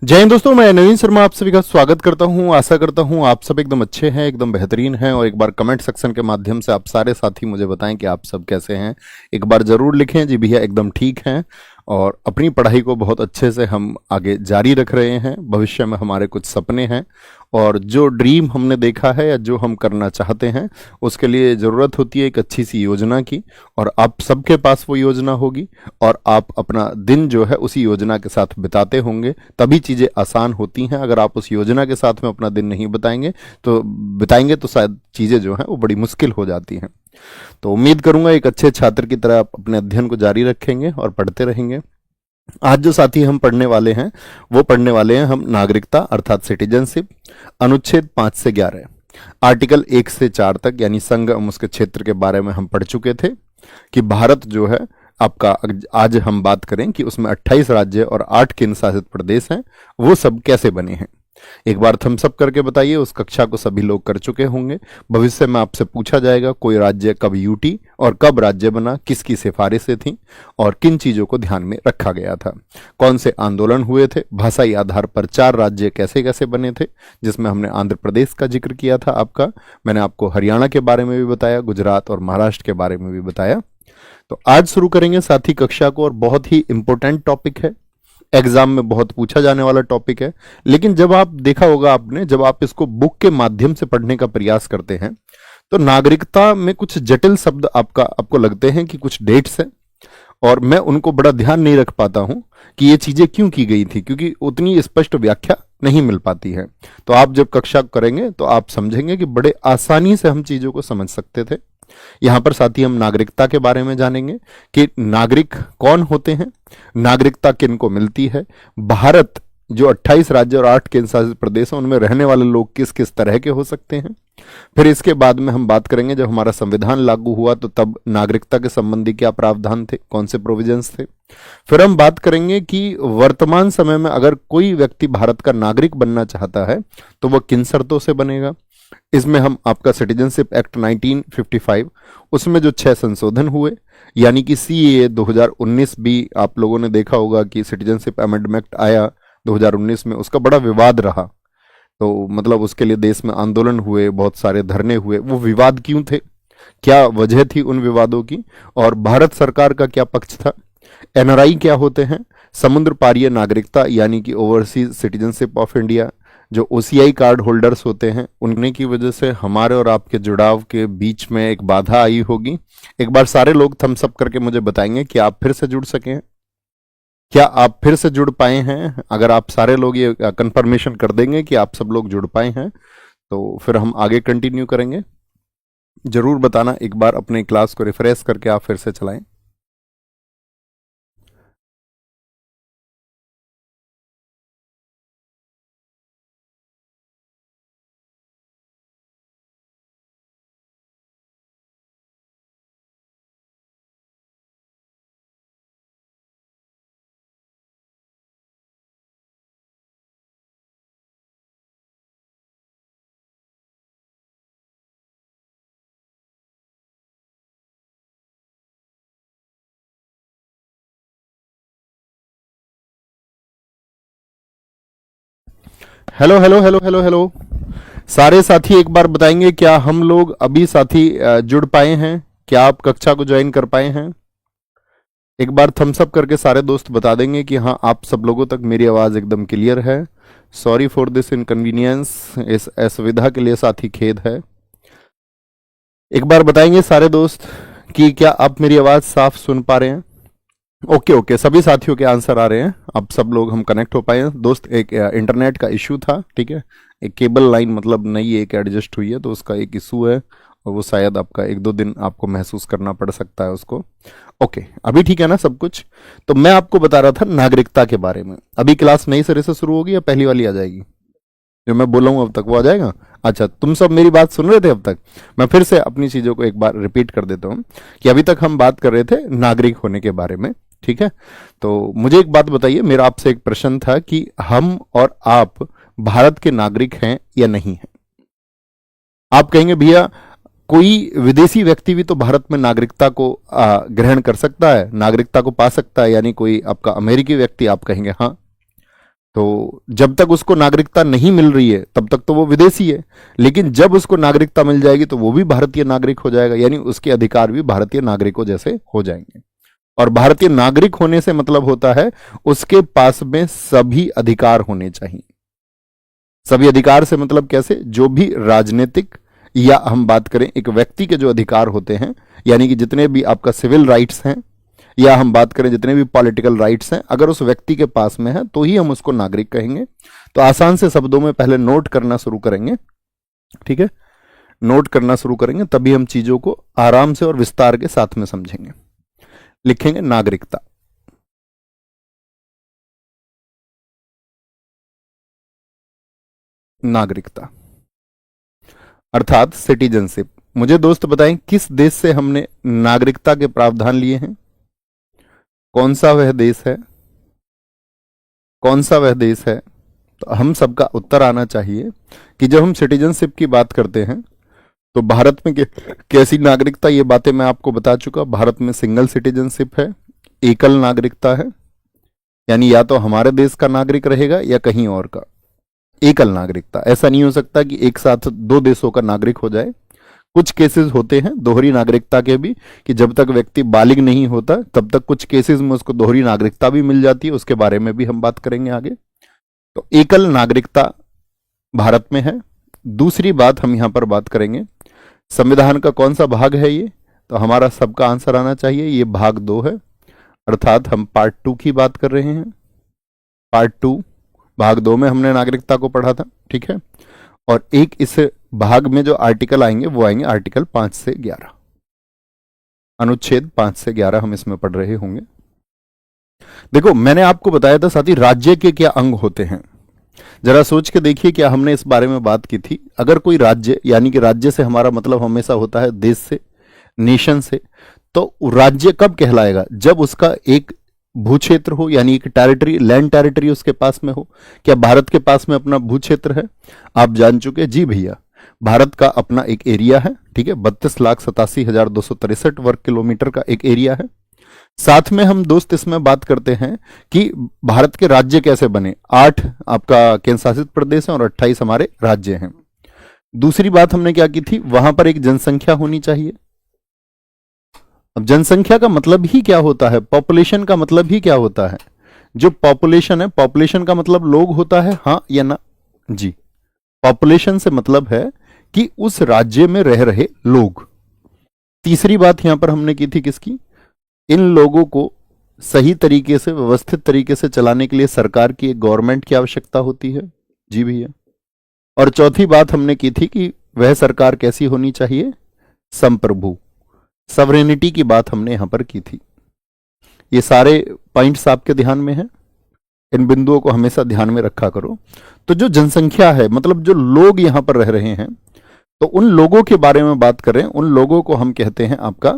जय हिंद दोस्तों, मैं नवीन शर्मा आप सभी का स्वागत करता हूं। आशा करता हूं आप सब एकदम अच्छे हैं, एकदम बेहतरीन हैं। और एक बार कमेंट सेक्शन के माध्यम से आप सारे साथी मुझे बताएं कि आप सब कैसे हैं। एक बार जरूर लिखें जी भैया एकदम ठीक हैं। और अपनी पढ़ाई को बहुत अच्छे से हम आगे जारी रख रहे हैं। भविष्य में हमारे कुछ सपने हैं और जो ड्रीम हमने देखा है या जो हम करना चाहते हैं उसके लिए ज़रूरत होती है एक अच्छी सी योजना की। और आप सबके पास वो योजना होगी और आप अपना दिन जो है उसी योजना के साथ बिताते होंगे, तभी चीज़ें आसान होती हैं। अगर आप उस योजना के साथ में अपना दिन नहीं बिताएंगे तो शायद चीज़ें जो हैं वो बड़ी मुश्किल हो जाती हैं। तो उम्मीद करूंगा एक अच्छे छात्र की तरह आप अपने अध्ययन को जारी रखेंगे और पढ़ते रहेंगे। आज जो साथी हम पढ़ने वाले हैं वो पढ़ने वाले हैं हम नागरिकता अर्थात सिटीजनशिप, अनुच्छेद 5 से 11, आर्टिकल 1 से 4 तक, यानी संघ एवं उसके क्षेत्र के बारे में हम पढ़ चुके थे कि भारत जो है आपका, आज हम बात करें कि उसमें 28 राज्य और 8 केंद्र शासित प्रदेश हैं, वो सब कैसे बने हैं। एक बार थम्स अप करके बताइए। उस कक्षा को सभी लोग कर चुके होंगे। भविष्य में आपसे पूछा जाएगा कोई राज्य कब यूटी और कब राज्य बना, किसकी सिफारिशें थीं और किन चीजों को ध्यान में रखा गया था, कौन से आंदोलन हुए थे, भाषाई आधार पर 4 राज्य कैसे कैसे बने थे, जिसमें हमने आंध्र प्रदेश का जिक्र किया था आपका। मैंने आपको हरियाणा के बारे में भी बताया, गुजरात और महाराष्ट्र के बारे में भी बताया। तो आज शुरू करेंगे साथी कक्षा को और बहुत ही इंपॉर्टेंट टॉपिक है, एग्जाम में बहुत पूछा जाने वाला टॉपिक है। लेकिन जब आप देखा होगा आपने, जब आप इसको बुक के माध्यम से पढ़ने का प्रयास करते हैं तो नागरिकता में कुछ जटिल शब्द आपको लगते हैं कि कुछ डेट्स हैं और मैं उनको बड़ा ध्यान नहीं रख पाता हूं कि ये चीजें क्यों की गई थी, क्योंकि उतनी स्पष्ट व्याख्या नहीं मिल पाती है। तो आप जब कक्षा करेंगे तो आप समझेंगे कि बड़े आसानी से हम चीजों को समझ सकते थे। यहां पर साथी हम नागरिकता के बारे में जानेंगे कि नागरिक कौन होते हैं, नागरिकता किनको मिलती है, भारत जो 28 राज्य और 8 केंद्र शासित प्रदेश हैं उनमें रहने वाले लोग किस किस तरह के हो सकते हैं। फिर इसके बाद में हम बात करेंगे जब हमारा संविधान लागू हुआ तो तब नागरिकता के संबंधी क्या प्रावधान थे, कौन से प्रोविजंस थे। फिर हम बात करेंगे कि वर्तमान समय में अगर कोई व्यक्ति भारत का नागरिक बनना चाहता है तो वह किन शर्तों से बनेगा। इसमें हम आपका सिटीजनशिप एक्ट 1955, उसमें जो 6 संशोधन हुए, यानी कि सीएए 2019 भी आप लोगों ने देखा होगा कि सिटीजनशिप अमेंडमेंट आया 2019 में, उसका बड़ा विवाद रहा। तो मतलब उसके लिए देश में आंदोलन हुए, बहुत सारे धरने हुए। वो विवाद क्यों थे, क्या वजह थी उन विवादों की, और भारत सरकार का क्या पक्ष था। एनआरआई क्या होते हैं, समुद्र पारीय नागरिकता यानी कि ओवरसीज सिटीजनशिप ऑफ इंडिया, जो ओसीआई कार्ड होल्डर्स होते हैं, उनने की वजह से हमारे और आपके जुड़ाव के बीच में एक बाधा आई होगी। एक बार सारे लोग थम्स अप करके मुझे बताएंगे कि आप फिर से जुड़ सकें, क्या आप फिर से जुड़ पाए हैं। अगर आप सारे लोग ये कंफर्मेशन कर देंगे कि आप सब लोग जुड़ पाए हैं तो फिर हम आगे कंटिन्यू करेंगे। जरूर बताना, एक बार अपने क्लास को रिफ्रेश करके आप फिर से चलाएं। Hello hello hello hello hello, सारे साथी एक बार बताएंगे क्या हम लोग अभी साथी जुड़ पाए हैं, क्या आप कक्षा को ज्वाइन कर पाए हैं। एक बार थम्स अप करके सारे दोस्त बता देंगे कि हाँ आप सब लोगों तक मेरी आवाज़ एकदम क्लियर है। सॉरी फॉर दिस इनकन्वीनियंस, इस असुविधा के लिए साथी खेद है। एक बार बताएंगे सारे दोस्त कि क्या आप मेरी आवाज़ साफ सुन पा रहे हैं। ओके ओके, सभी साथियों के आंसर आ रहे हैं। अब सब लोग हम कनेक्ट हो पाए हैं। दोस्त एक इंटरनेट का इशू था, ठीक है, एक केबल लाइन मतलब नई एक एडजस्ट हुई है तो उसका एक इशू है और वो शायद आपका 1-2 दिन आपको महसूस करना पड़ सकता है उसको। ओके, अभी ठीक है ना सब कुछ। तो मैं आपको बता रहा था नागरिकता के बारे में। अभी क्लास नई सिरे से शुरू होगी या पहली वाली आ जाएगी, जो मैं बोला हूँ अब तक वो आ जाएगा। अच्छा, तुम सब मेरी बात सुन रहे थे अब तक। मैं फिर से अपनी चीज़ों को एक बार रिपीट कर देता हूँ कि अभी तक हम बात कर रहे थे नागरिक होने के बारे में, ठीक है। तो मुझे एक बात बताइए, मेरा आपसे एक प्रश्न था कि हम और आप भारत के नागरिक हैं या नहीं हैं। आप कहेंगे भैया कोई विदेशी व्यक्ति भी तो भारत में नागरिकता को ग्रहण कर सकता है, नागरिकता को पा सकता है, यानी कोई आपका अमेरिकी व्यक्ति। आप कहेंगे हाँ। तो जब तक उसको नागरिकता नहीं मिल रही है तब तक तो वो विदेशी है, लेकिन जब उसको नागरिकता मिल जाएगी तो वो भी भारतीय नागरिक हो जाएगा, यानी उसके अधिकार भी भारतीय नागरिकों जैसे हो जाएंगे। और भारतीय नागरिक होने से मतलब होता है उसके पास में सभी अधिकार होने चाहिए। सभी अधिकार से मतलब कैसे, जो भी राजनीतिक या हम बात करें एक व्यक्ति के जो अधिकार होते हैं, यानी कि जितने भी आपका सिविल राइट्स हैं या हम बात करें जितने भी पॉलिटिकल राइट्स हैं, अगर उस व्यक्ति के पास में है तो ही हम उसको नागरिक कहेंगे। तो आसान से शब्दों में पहले नोट करना शुरू करेंगे, ठीक है, नोट करना शुरू करेंगे तभी हम चीजों को आराम से और विस्तार के साथ में समझेंगे। लिखेंगे नागरिकता। नागरिकता अर्थात सिटीजनशिप। मुझे दोस्त बताएं किस देश से हमने नागरिकता के प्रावधान लिए हैं, कौन सा वह देश है, कौन सा वह देश है। तो हम सबका उत्तर आना चाहिए कि जब हम सिटीजनशिप की बात करते हैं तो भारत में कैसी नागरिकता, ये बातें मैं आपको बता चुका। भारत में सिंगल सिटीजनशिप है, एकल नागरिकता है, यानी या तो हमारे देश का नागरिक रहेगा या कहीं और का। एकल नागरिकता, ऐसा नहीं हो सकता कि एक साथ दो देशों का नागरिक हो जाए। कुछ केसेस होते हैं दोहरी नागरिकता के भी, कि जब तक व्यक्ति बालिग नहीं होता तब तक कुछ केसेस में उसको दोहरी नागरिकता भी मिल जाती है, उसके बारे में भी हम बात करेंगे आगे। तो एकल नागरिकता भारत में है। दूसरी बात हम यहां पर बात करेंगे संविधान का कौन सा भाग है ये, तो हमारा सबका आंसर आना चाहिए ये भाग 2 है, अर्थात हम पार्ट 2 की बात कर रहे हैं। पार्ट 2 भाग 2 में हमने नागरिकता को पढ़ा था, ठीक है। और एक इस भाग में जो आर्टिकल आएंगे वो आएंगे आर्टिकल 5 से 11, अनुच्छेद 5 से 11 हम इसमें पढ़ रहे होंगे। देखो मैंने आपको बताया था साथी राज्य के क्या अंग होते हैं, जरा सोच के देखिए क्या हमने इस बारे में बात की थी। अगर कोई राज्य, यानी कि राज्य से हमारा मतलब हमेशा होता है देश से, नेशन से, तो राज्य कब कहलाएगा, जब उसका एक भूक्षेत्र हो, यानी एक टेरिटरी, लैंड टेरिटरी उसके पास में हो। क्या भारत के पास में अपना भूक्षेत्र है? आप जान चुके, जी भैया, भारत का अपना एक एरिया है, ठीक है, 32,87,263 वर्ग किलोमीटर का एक एरिया है। साथ में हम दोस्त इसमें बात करते हैं कि भारत के राज्य कैसे बने। 8 आपका केंद्र शासित प्रदेश है और 28 हमारे राज्य हैं। दूसरी बात हमने क्या की थी, वहां पर एक जनसंख्या होनी चाहिए। अब जनसंख्या का मतलब ही क्या होता है, पॉपुलेशन का मतलब ही क्या होता है। जो पॉपुलेशन है, पॉपुलेशन का मतलब लोग होता है, हाँ या ना जी। पॉपुलेशन से मतलब है कि उस राज्य में रह रहे लोग। तीसरी बात यहां पर हमने की थी किसकी, इन लोगों को सही तरीके से, व्यवस्थित तरीके से चलाने के लिए सरकार की, एक गवर्नमेंट की आवश्यकता होती है, जी भैया। और चौथी बात हमने की थी कि वह सरकार कैसी होनी चाहिए, संप्रभु, सवरेनिटी की बात हमने यहां पर की थी। ये सारे पॉइंट्स आपके ध्यान में हैं, इन बिंदुओं को हमेशा ध्यान में रखा करो। तो जो जनसंख्या है, मतलब जो लोग यहां पर रह रहे हैं, तो उन लोगों के बारे में बात करें, उन लोगों को हम कहते हैं आपका,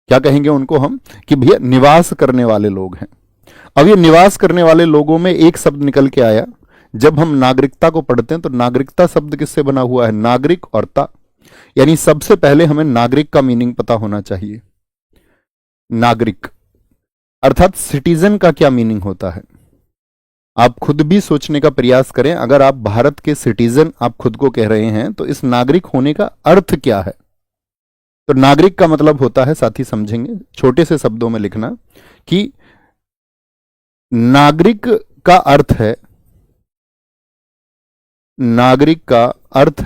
क्या कहेंगे उनको हम, कि भैया निवास करने वाले लोग हैं। अब ये निवास करने वाले लोगों में एक शब्द निकल के आया, जब हम नागरिकता को पढ़ते हैं तो नागरिकता शब्द किससे बना हुआ है, नागरिक और ता, यानी सबसे पहले हमें नागरिक का मीनिंग पता होना चाहिए। नागरिक अर्थात सिटीजन का क्या मीनिंग होता है, आप खुद भी सोचने का प्रयास करें। अगर आप भारत के सिटीजन आप खुद को कह रहे हैं तो इस नागरिक होने का अर्थ क्या है। तो नागरिक का मतलब होता है, साथी समझेंगे, छोटे से शब्दों में लिखना, कि नागरिक का अर्थ है, नागरिक का अर्थ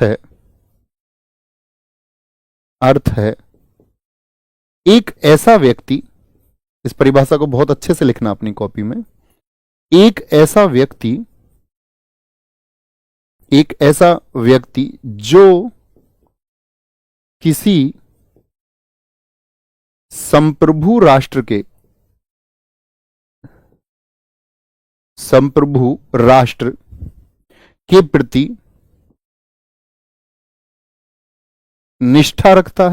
है एक ऐसा व्यक्ति, इस परिभाषा को बहुत अच्छे से लिखना अपनी कॉपी में, एक ऐसा व्यक्ति जो किसी संप्रभु राष्ट्र के प्रति निष्ठा रखता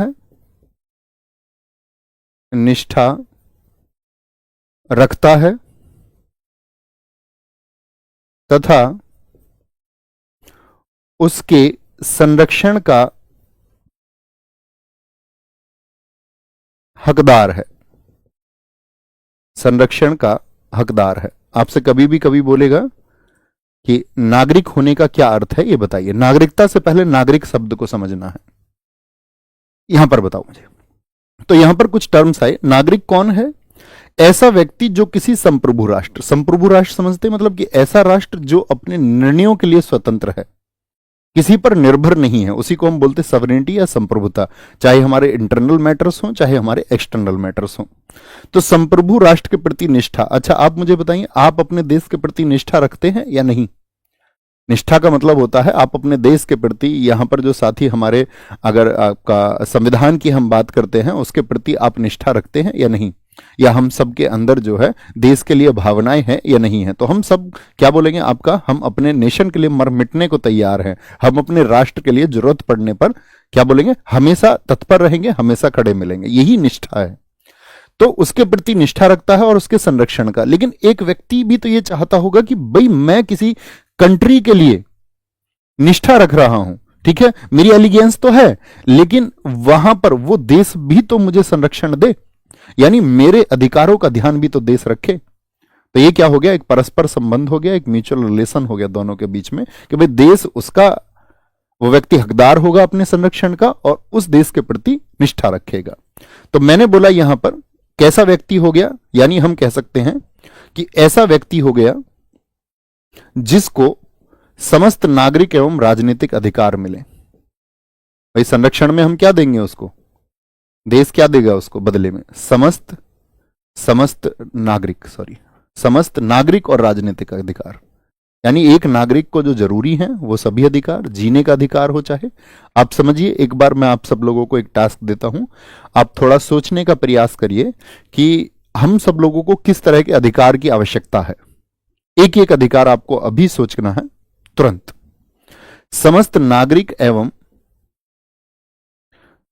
है, तथा उसके संरक्षण का हकदार है, संरक्षण का हकदार है। आपसे कभी भी कभी बोलेगा कि नागरिक होने का क्या अर्थ है, ये बताइए। नागरिकता से पहले नागरिक शब्द को समझना है। यहां पर बताओ मुझे। तो यहां पर कुछ टर्म्स आए। नागरिक कौन है? ऐसा व्यक्ति जो किसी संप्रभु राष्ट्र, संप्रभु राष्ट्र समझते हैं, मतलब कि ऐसा राष्ट्र जो अपने निर्णयों के लिए स्वतंत्र है, किसी पर निर्भर नहीं है, उसी को हम बोलते हैं सॉवरेनिटी या संप्रभुता, चाहे हमारे इंटरनल मैटर्स हों चाहे हमारे एक्सटर्नल मैटर्स हों। तो संप्रभु राष्ट्र के प्रति निष्ठा। अच्छा, आप मुझे बताइए, आप अपने देश के प्रति निष्ठा रखते हैं या नहीं? निष्ठा का मतलब होता है आप अपने देश के प्रति, यहां पर जो साथी हमारे, अगर आपका संविधान की हम बात करते हैं, उसके प्रति आप निष्ठा रखते हैं या नहीं? या हम सब के अंदर जो है देश के लिए भावनाएं हैं या नहीं है? तो हम सब क्या बोलेंगे आपका, हम अपने नेशन के लिए मर मिटने को तैयार हैं, हम अपने राष्ट्र के लिए जरूरत पड़ने पर क्या बोलेंगे, हमेशा तत्पर रहेंगे, हमेशा खड़े मिलेंगे। यही निष्ठा है। तो उसके प्रति निष्ठा रखता है और उसके संरक्षण का। लेकिन एक व्यक्ति भी तो ये चाहता होगा कि भाई मैं किसी कंट्री के लिए निष्ठा रख रहा हूं, ठीक है, मेरी एलिगेंस तो है, लेकिन वहां पर वो देश भी तो मुझे संरक्षण दे, यानी मेरे अधिकारों का ध्यान भी तो देश रखे। तो ये क्या हो गया, एक परस्पर संबंध हो गया, एक म्यूचुअल रिलेशन हो गया दोनों के बीच में, कि भाई देश उसका, वो व्यक्ति हकदार होगा अपने संरक्षण का और उस देश के प्रति निष्ठा रखेगा। तो मैंने बोला यहां पर कैसा व्यक्ति हो गया, यानी हम कह सकते हैं कि ऐसा व्यक्ति हो गया जिसको समस्त नागरिक एवं राजनीतिक अधिकार मिले। भाई संरक्षण में हम क्या देंगे उसको, देश क्या देगा उसको बदले में? समस्त नागरिक और राजनीतिक अधिकार। यानी एक नागरिक को जो जरूरी है वो सभी अधिकार, जीने का अधिकार हो चाहे। आप समझिए, एक बार मैं आप सब लोगों को एक टास्क देता हूं, आप थोड़ा सोचने का प्रयास करिए कि हम सब लोगों को किस तरह के अधिकार की आवश्यकता है। एक एक अधिकार आपको अभी सोचना है तुरंत। समस्त नागरिक एवं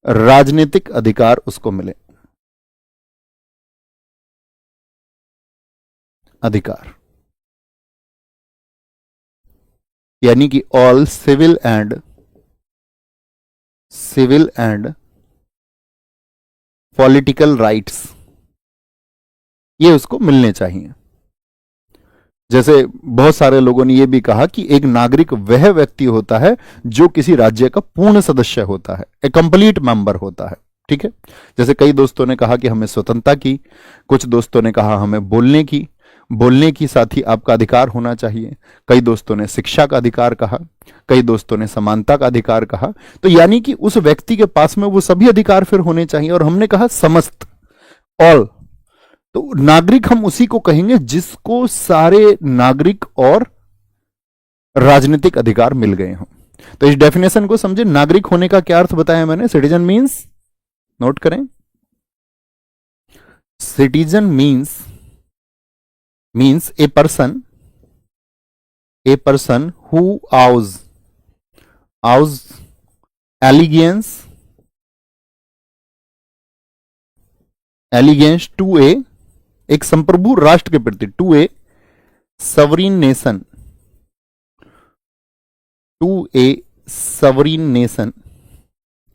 राजनीतिक अधिकार उसको मिले। अधिकार यानी कि all civil and political rights ये उसको मिलने चाहिए। जैसे बहुत सारे लोगों ने यह भी कहा कि एक नागरिक वह व्यक्ति होता है जो किसी राज्य का पूर्ण सदस्य होता है, ए कंप्लीट मेंबर होता है, ठीक है। जैसे कई दोस्तों ने कहा कि हमें स्वतंत्रता की, कुछ दोस्तों ने कहा हमें बोलने की साथ ही आपका अधिकार होना चाहिए, कई दोस्तों ने शिक्षा का अधिकार कहा, कई दोस्तों ने समानता का अधिकार कहा। तो यानी कि उस व्यक्ति के पास में वो सभी अधिकार फिर होने चाहिए। और हमने कहा समस्त, ऑल, तो नागरिक हम उसी को कहेंगे जिसको सारे नागरिक और राजनीतिक अधिकार मिल गए हों। तो इस डेफिनेशन को समझे। नागरिक होने का क्या अर्थ बताया मैंने? सिटीजन मीन्स, नोट करें, citizen means a person who owes allegiance to एक संप्रभु राष्ट्र के प्रति, टू ए सवरीन नेशन,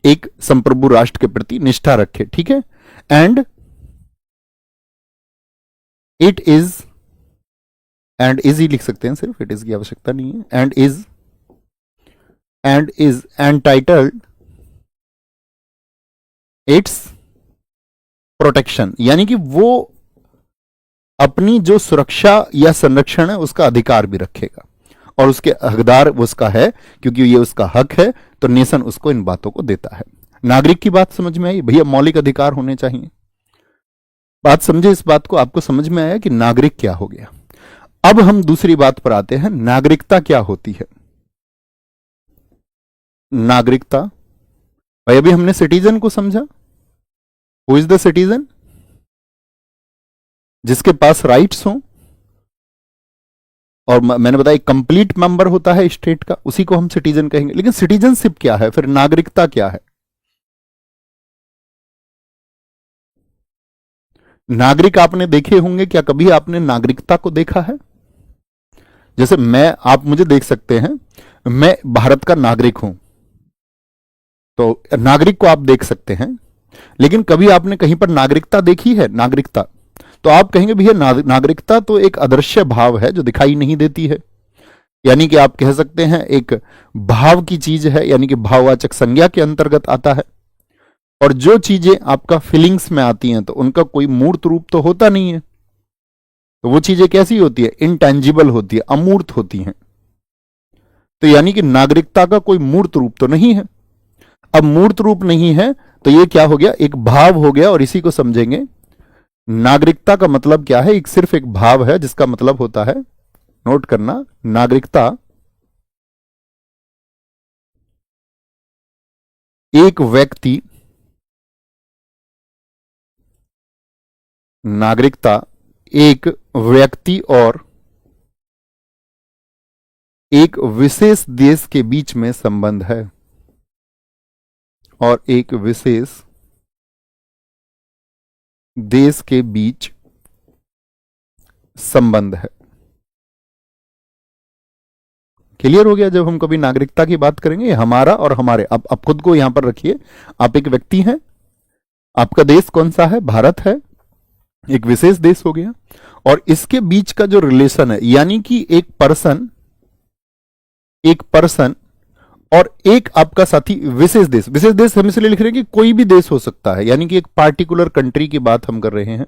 एक संप्रभु राष्ट्र के प्रति निष्ठा रखे, ठीक है। एंड इज ही लिख सकते हैं, सिर्फ इट इज की आवश्यकता नहीं है। And is entitled it's protection, यानी कि वो अपनी जो सुरक्षा या संरक्षण है उसका अधिकार भी रखेगा और उसके हकदार उसका है, क्योंकि ये उसका हक है, तो नेशन उसको इन बातों को देता है। नागरिक की बात समझ में आई भैया? मौलिक अधिकार होने चाहिए। बात समझे इस बात को? आपको समझ में आया कि नागरिक क्या हो गया। अब हम दूसरी बात पर आते हैं, नागरिकता क्या होती है। नागरिकता, भाई अभी हमने सिटीजन को समझा। Who is the citizen? जिसके पास राइट्स हों, और मैंने बताया कंप्लीट मेंबर होता है स्टेट का, उसी को हम सिटीजन कहेंगे। लेकिन सिटीजनशिप क्या है, फिर नागरिकता क्या है? नागरिक आपने देखे होंगे, क्या कभी आपने नागरिकता को देखा है? जैसे आप मुझे देख सकते हैं, मैं भारत का नागरिक हूं, तो नागरिक को आप देख सकते हैं, लेकिन कभी आपने कहीं पर नागरिकता देखी है? नागरिकता तो आप कहेंगे भैया नागरिकता तो एक अदृश्य भाव है जो दिखाई नहीं देती है, यानी कि आप कह सकते हैं एक भाव की चीज है, यानी कि भाववाचक संज्ञा के अंतर्गत आता है। और जो चीजें आपका फीलिंग्स में आती हैं तो उनका कोई मूर्त रूप तो होता नहीं है, तो वो चीजें कैसी होती है, इनटेंजिबल होती है, अमूर्त होती हैं। तो यानी कि नागरिकता का कोई मूर्त रूप तो नहीं है। अब मूर्त रूप नहीं है तो ये क्या हो गया, एक भाव हो गया, और इसी को समझेंगे। नागरिकता का मतलब क्या है, एक सिर्फ एक भाव है जिसका मतलब होता है, नोट करना, नागरिकता एक व्यक्ति, नागरिकता एक व्यक्ति और एक विशेष देश के बीच में संबंध है, और एक विशेष देश के बीच संबंध है। क्लियर हो गया। जब हम कभी नागरिकता की बात करेंगे, हमारा और हमारे, अब खुद को यहां पर रखिए, आप एक व्यक्ति हैं, आपका देश कौन सा है, भारत है, एक विशेष देश हो गया, और इसके बीच का जो रिलेशन है, यानी कि एक पर्सन और एक आपका साथी, विशेष देश। विशेष देश हम इसलिए लिख रहे हैं कि कोई भी देश हो सकता है, यानी कि एक पार्टिकुलर कंट्री की बात हम कर रहे हैं,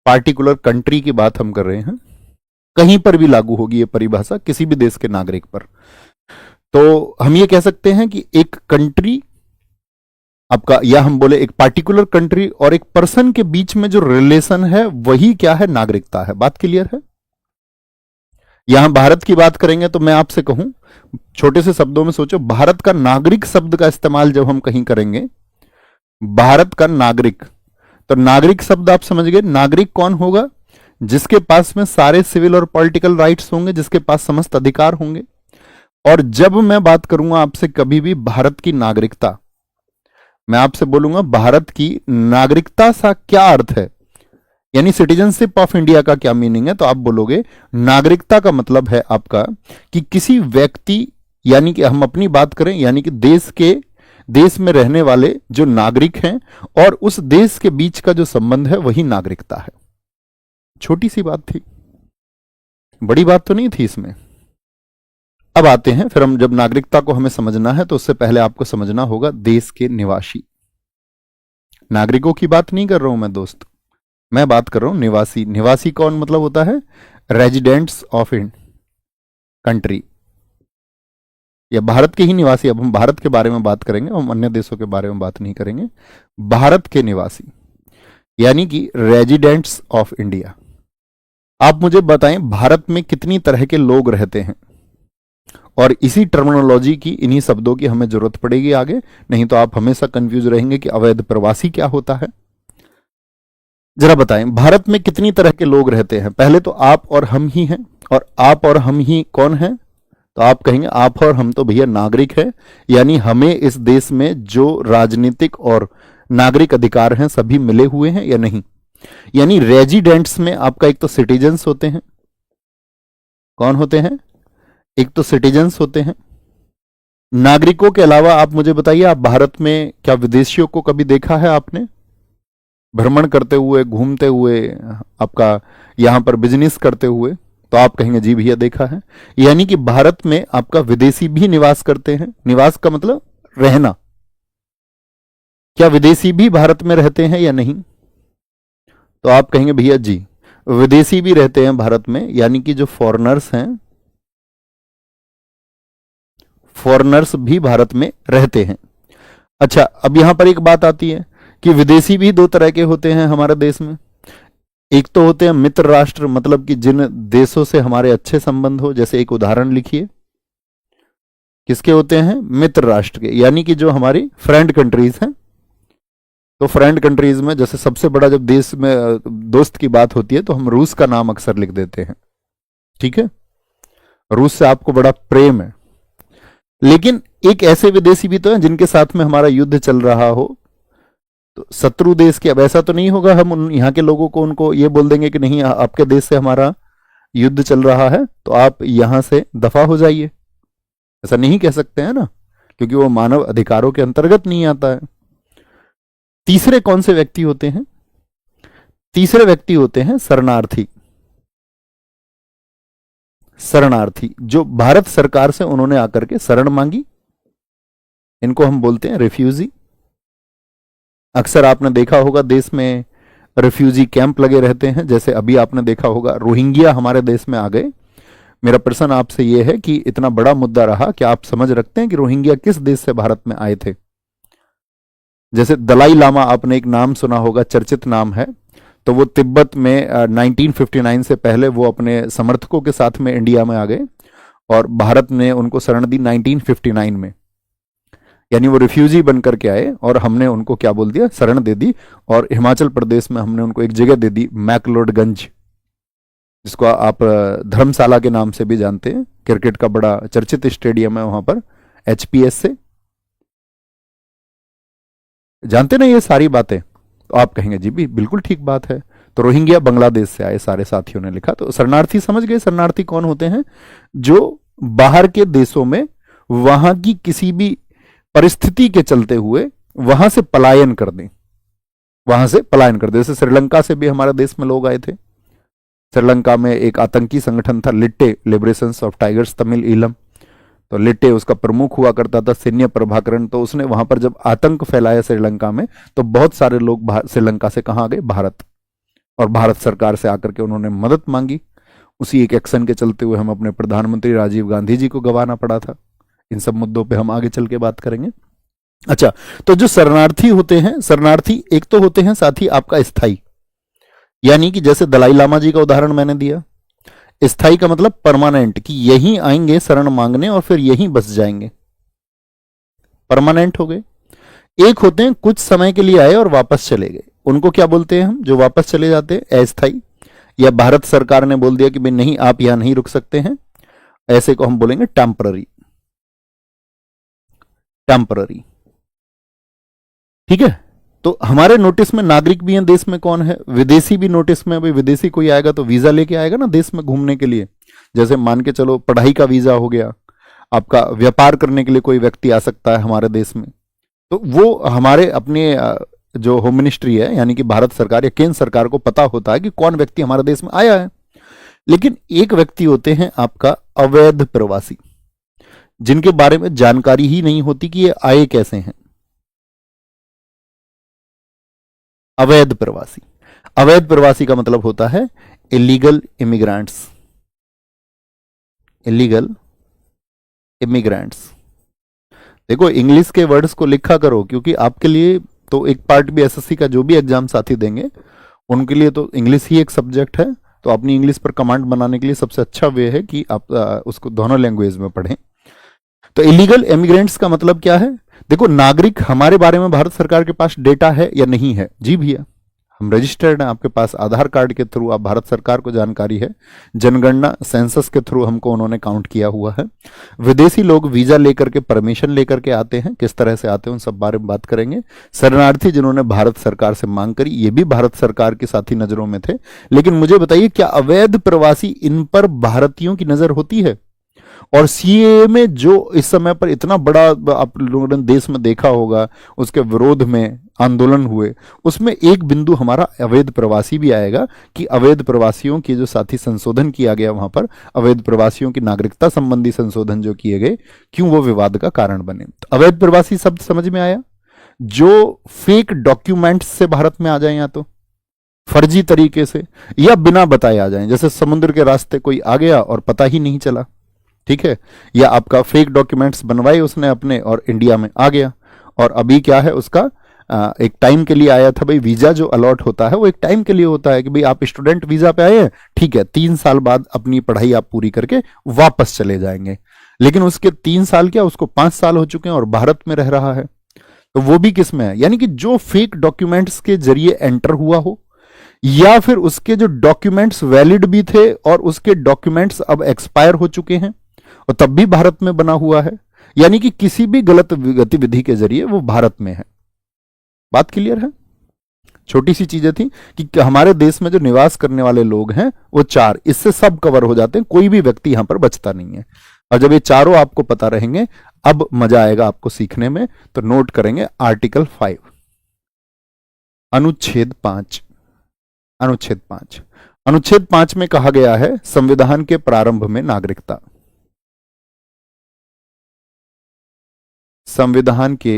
पार्टिकुलर कंट्री की बात हम कर रहे हैं। कहीं पर भी लागू होगी ये परिभाषा किसी भी देश के नागरिक पर। तो हम ये कह सकते हैं कि एक कंट्री आपका, या हम बोले एक पार्टिकुलर कंट्री और एक पर्सन के बीच में जो रिलेशन है वही क्या है, नागरिकता है। बात क्लियर है। यहां भारत की बात करेंगे तो मैं आपसे कहूं, छोटे से शब्दों में सोचो, भारत का नागरिक शब्द का इस्तेमाल जब हम कहीं करेंगे, भारत का नागरिक, तो नागरिक शब्द आप समझ गए। नागरिक कौन होगा, जिसके पास में सारे सिविल और पॉलिटिकल राइट्स होंगे, जिसके पास समस्त अधिकार होंगे। और जब मैं बात करूंगा आपसे कभी भी भारत की नागरिकता, मैं आपसे बोलूंगा भारत की नागरिकता सा क्या अर्थ है, यानी सिटीजनशिप ऑफ इंडिया का क्या मीनिंग है, तो आप बोलोगे नागरिकता का मतलब है आपका कि किसी व्यक्ति, यानी कि हम अपनी बात करें, यानी कि देश में रहने वाले जो नागरिक हैं और उस देश के बीच का जो संबंध है वही नागरिकता है। छोटी सी बात थी, बड़ी बात तो नहीं थी इसमें। अब आते हैं, फिर हम जब नागरिकता को हमें समझना है तो उससे पहले आपको समझना होगा देश के निवासी। नागरिकों की बात नहीं कर रहा हूं मैं दोस्त, मैं बात कर रहा हूं निवासी। निवासी कौन मतलब होता है, रेजिडेंट्स ऑफ कंट्री, या भारत के ही निवासी। अब हम भारत के बारे में बात करेंगे, हम अन्य देशों के बारे में बात नहीं करेंगे। भारत के निवासी यानी कि रेजिडेंट्स ऑफ इंडिया। आप मुझे बताएं भारत में कितनी तरह के लोग रहते हैं, और इसी टर्मिनोलॉजी की, इन्हीं शब्दों की हमें जरूरत पड़ेगी आगे, नहीं तो आप हमेशा कंफ्यूज रहेंगे कि अवैध प्रवासी क्या होता है। जरा बताएं भारत में कितनी तरह के लोग रहते हैं। पहले तो आप और हम ही हैं, और आप और हम ही कौन है, तो आप कहेंगे आप और हम तो भैया नागरिक है, यानी हमें इस देश में जो राजनीतिक और नागरिक अधिकार हैं सभी मिले हुए हैं या नहीं। यानी रेजिडेंट्स में आपका एक तो सिटीजन्स होते हैं, कौन होते हैं, एक तो सिटीजन्स होते हैं। नागरिकों के अलावा आप मुझे बताइए, आप भारत में क्या विदेशियों को कभी देखा है आपने, भ्रमण करते हुए, घूमते हुए, आपका यहां पर बिजनेस करते हुए, तो आप कहेंगे जी भैया देखा है। यानी कि भारत में आपका विदेशी भी निवास करते हैं। निवास का मतलब रहना। क्या विदेशी भी भारत में रहते हैं या नहीं, तो आप कहेंगे भैया जी विदेशी भी रहते हैं भारत में, यानी कि जो फॉरेनर्स हैं, फॉरेनर्स भी भारत में रहते हैं। अच्छा, अब यहां पर एक बात आती है कि विदेशी भी दो तरह के होते हैं हमारे देश में। एक तो होते हैं मित्र राष्ट्र, मतलब कि जिन देशों से हमारे अच्छे संबंध हो। जैसे एक उदाहरण लिखिए, किसके होते हैं, मित्र राष्ट्र के, यानी कि जो हमारी फ्रेंड कंट्रीज हैं। तो फ्रेंड कंट्रीज में जैसे सबसे बड़ा जब देश में दोस्त की बात होती है तो हम रूस का नाम अक्सर लिख देते हैं, ठीक है, रूस से आपको बड़ा प्रेम है। लेकिन एक ऐसे विदेशी भी तो हैं जिनके साथ में हमारा युद्ध चल रहा हो, तो शत्रु देश के, अब ऐसा तो नहीं होगा हम उन यहाँ के लोगों को, उनको ये बोल देंगे कि नहीं आपके देश से हमारा युद्ध चल रहा है तो आप यहां से दफा हो जाइए, ऐसा नहीं कह सकते हैं ना, क्योंकि वो मानव अधिकारों के अंतर्गत नहीं आता है। तीसरे कौन से व्यक्ति होते हैं? तीसरे व्यक्ति होते हैं शरणार्थी। शरणार्थी जो भारत सरकार से उन्होंने आकर के शरण मांगी, इनको हम बोलते हैं रेफ्यूजी। अक्सर आपने देखा होगा देश में रेफ्यूजी कैंप लगे रहते हैं, जैसे अभी आपने देखा होगा रोहिंग्या हमारे देश में आ गए। मेरा प्रश्न आपसे यह है कि इतना बड़ा मुद्दा रहा कि आप समझ रखते हैं कि रोहिंग्या किस देश से भारत में आए थे? जैसे दलाई लामा, आपने एक नाम सुना होगा, चर्चित नाम है, तो वो तिब्बत में 1959 से पहले वो अपने समर्थकों के साथ में इंडिया में आ गए और भारत ने उनको शरण दी 1959 में। यानी वो रिफ्यूजी बन करके आए और हमने उनको क्या बोल दिया, शरण दे दी। और हिमाचल प्रदेश में हमने उनको एक जगह दे दी, मैकलोडगंज, जिसको आप धर्मशाला के नाम से भी जानते हैं। क्रिकेट का बड़ा चर्चित स्टेडियम है वहां पर, एचपीएस से। जानते ना ये सारी बातें? तो आप कहेंगे जी भी बिल्कुल ठीक बात है। तो रोहिंग्या बांग्लादेश से आए सारे साथियों ने लिखा। तो शरणार्थी समझ गए? शरणार्थी कौन होते हैं? जो बाहर के देशों में वहां की किसी भी परिस्थिति के चलते हुए वहां से पलायन कर दें, वहां से पलायन कर दें। जैसे श्रीलंका से भी हमारे देश में लोग आए थे। श्रीलंका में एक आतंकी संगठन था, लिट्टे, लिबरेशंस ऑफ टाइगर्स तमिल ईलम। तो लिट्टे उसका प्रमुख हुआ करता था, सैन्य प्रभाकरण। तो उसने वहां पर जब आतंक फैलाया श्रीलंका में, तो बहुत सारे लोग श्रीलंका से कहां गए? भारत। और भारत सरकार से आकर के उन्होंने मदद मांगी। उसी एक एक्शन के चलते हुए हम अपने प्रधानमंत्री राजीव गांधी जी को गंवाना पड़ा था। इन सब मुद्दों पे हम आगे चल के बात करेंगे। अच्छा, तो जो शरणार्थी होते हैं, शरणार्थी एक तो होते हैं साथ ही आपका स्थायी, यानी कि जैसे दलाई लामा जी का उदाहरण मैंने दिया। स्थायी का मतलब परमानेंट, कि यहीं आएंगे शरण मांगने और फिर यहीं बस जाएंगे, परमानेंट हो गए। एक होते हैं कुछ समय के लिए आए और वापस चले गए, उनको क्या बोलते हैं हम? जो वापस चले जाते हैं, अस्थायी। या भारत सरकार ने बोल दिया कि भाई नहीं, आप यहां नहीं रुक सकते हैं, ऐसे को हम बोलेंगे टेम्पररी। टेम्पररी, ठीक है। तो हमारे नोटिस में नागरिक भी हैं देश में, कौन है? विदेशी भी नोटिस में। भाई विदेशी कोई आएगा तो वीजा लेके आएगा ना देश में घूमने के लिए। जैसे मान के चलो पढ़ाई का वीजा हो गया, आपका व्यापार करने के लिए कोई व्यक्ति आ सकता है हमारे देश में। तो वो हमारे अपने जो होम मिनिस्ट्री है, यानी कि भारत सरकार या केंद्र सरकार को पता होता है कि कौन व्यक्ति हमारे देश में आया है। लेकिन एक व्यक्ति होते हैं आपका अवैध प्रवासी, जिनके बारे में जानकारी ही नहीं होती कि ये आए कैसे हैं। अवैध प्रवासी, अवैध प्रवासी का मतलब होता है इलीगल इमिग्रेंट्स। Illegal immigrants. देखो इंग्लिश के वर्ड्स को लिखा करो, क्योंकि आपके लिए तो एक पार्ट भी एसएससी का जो भी एग्जाम साथी देंगे उनके लिए तो इंग्लिश ही एक सब्जेक्ट है। तो अपनी इंग्लिश पर कमांड बनाने के लिए सबसे अच्छा वे है कि आप उसको दोनों लैंग्वेज में पढ़ें। तो इलीगल इमिग्रेंट्स का मतलब क्या है? देखो नागरिक, हमारे बारे में भारत सरकार के पास डेटा है या नहीं है? जी भैया, हम रजिस्टर्ड हैं, आपके पास आधार कार्ड के थ्रू आप भारत सरकार को जानकारी है। जनगणना सेंसस के थ्रू हमको उन्होंने काउंट किया हुआ है। विदेशी लोग वीजा लेकर के, परमिशन लेकर के आते हैं, किस तरह से आते हैं उन सब बारे में बात करेंगे। शरणार्थी जिन्होंने भारत सरकार से मांग करी, ये भी भारत सरकार की साथी नजरों में थे। लेकिन मुझे बताइए, क्या अवैध प्रवासी, इन पर भारतीयों की नजर होती है? और सीएए में जो इस समय पर इतना बड़ा आप लोगों ने देश में देखा होगा, उसके विरोध में आंदोलन हुए, उसमें एक बिंदु हमारा अवैध प्रवासी भी आएगा कि अवैध प्रवासियों की जो साथी संशोधन किया गया वहां पर, अवैध प्रवासियों की नागरिकता संबंधी संशोधन जो किए गए, क्यों वो विवाद का कारण बने। तो अवैध प्रवासी शब्द समझ में आया? जो फेक डॉक्यूमेंट्स से भारत में आ जाए, या तो फर्जी तरीके से या बिना बताए आ जाए। जैसे समुद्र के रास्ते कोई आ गया और पता ही नहीं चला, ठीक है, या आपका फेक डॉक्यूमेंट्स बनवाए उसने अपने और इंडिया में आ गया। और अभी क्या है, उसका एक टाइम के लिए आया था। भाई वीजा जो अलॉट होता है वो एक टाइम के लिए होता है कि भाई आप स्टूडेंट वीजा पे आए हैं, ठीक है, 3 साल बाद अपनी पढ़ाई आप पूरी करके वापस चले जाएंगे। लेकिन उसके 3 साल क्या, उसको 5 साल हो चुके हैं और भारत में रह रहा है। तो वो भी किस में है? यानी कि जो फेक डॉक्यूमेंट्स के जरिए एंटर हुआ हो, या फिर उसके जो डॉक्यूमेंट्स वैलिड भी थे और उसके डॉक्यूमेंट्स अब एक्सपायर हो चुके हैं और तब भी भारत में बना हुआ है। यानी कि किसी भी गलत गतिविधि के जरिए वो भारत में है। बात क्लियर है? छोटी सी चीजें थी कि हमारे देश में जो निवास करने वाले लोग हैं वो 4, इससे सब कवर हो जाते हैं, कोई भी व्यक्ति यहां पर बचता नहीं है। और जब ये चारों आपको पता रहेंगे, अब मजा आएगा आपको सीखने में। तो नोट करेंगे आर्टिकल 5। अनुच्छेद 5। अनुच्छेद 5 में कहा गया है संविधान के प्रारंभ में नागरिकता। संविधान के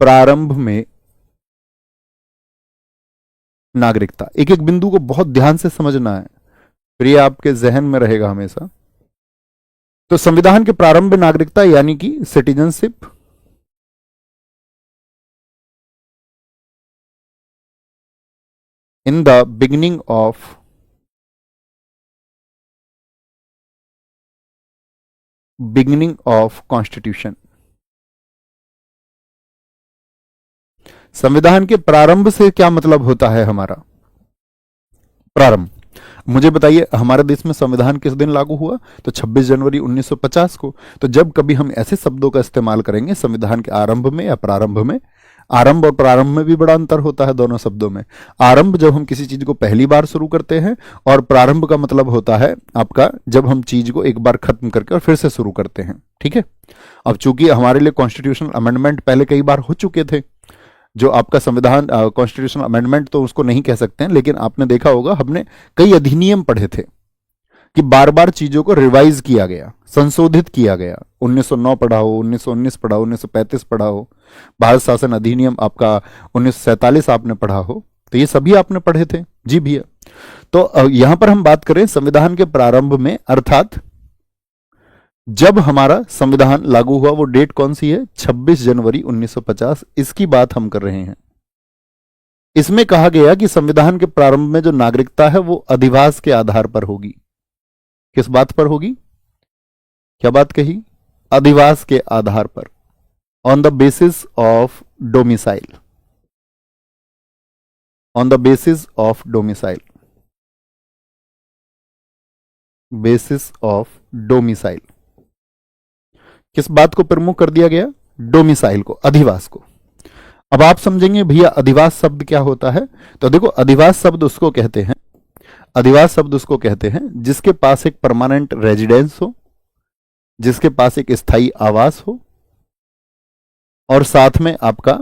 प्रारंभ में नागरिकता। एक एक बिंदु को बहुत ध्यान से समझना है, फिर ये आपके जहन में रहेगा हमेशा। तो संविधान के प्रारंभ में नागरिकता यानी कि citizenship, in the beginning of constitution. संविधान के प्रारंभ से क्या मतलब होता है हमारा? प्रारंभ। मुझे बताइए, हमारे देश में संविधान किस दिन लागू हुआ? तो 26 जनवरी 1950 को। तो जब कभी हम ऐसे शब्दों का इस्तेमाल करेंगे संविधान के आरंभ में या प्रारंभ में, आरंभ और प्रारंभ में भी बड़ा अंतर होता है दोनों शब्दों में। आरंभ जब हम किसी चीज को पहली बार शुरू करते हैं, और प्रारंभ का मतलब होता है आपका जब हम चीज को एक बार खत्म करके और फिर से शुरू करते हैं। ठीक है। अब चूंकि हमारे लिए कॉन्स्टिट्यूशनल अमेंडमेंट पहले कई बार हो चुके थे, जो आपका संविधान कॉन्स्टिट्यूशनल अमेंडमेंट तो उसको नहीं कह सकते हैं, लेकिन आपने देखा होगा हमने कई अधिनियम पढ़े थे कि बार बार चीजों को रिवाइज किया गया, संशोधित किया गया। 1909 पढ़ा हो, 1919 पढ़ा हो, 1935 पढ़ा हो, भारत शासन अधिनियम आपका 1947 आपने पढ़ा हो, तो ये सभी आपने पढ़े थे। जी भैया। तो यहां पर हम बात करें संविधान के प्रारंभ में, अर्थात जब हमारा संविधान लागू हुआ, वो डेट कौन सी है? 26 जनवरी 1950। इसकी बात हम कर रहे हैं। इसमें कहा गया कि संविधान के प्रारंभ में जो नागरिकता है वो अधिवास के आधार पर होगी। किस बात पर होगी? क्या बात कही? अधिवास के आधार पर, on the basis of domicile. On the basis of domicile. Basis of domicile. किस बात को प्रमुख कर दिया गया? डोमिसाइल को, अधिवास को। अब आप समझेंगे भैया अधिवास शब्द क्या होता है। तो देखो, अधिवास शब्द उसको कहते हैं, अधिवास शब्द उसको कहते हैं जिसके पास एक परमानेंट रेजिडेंस हो, जिसके पास एक स्थायी आवास हो, और साथ में आपका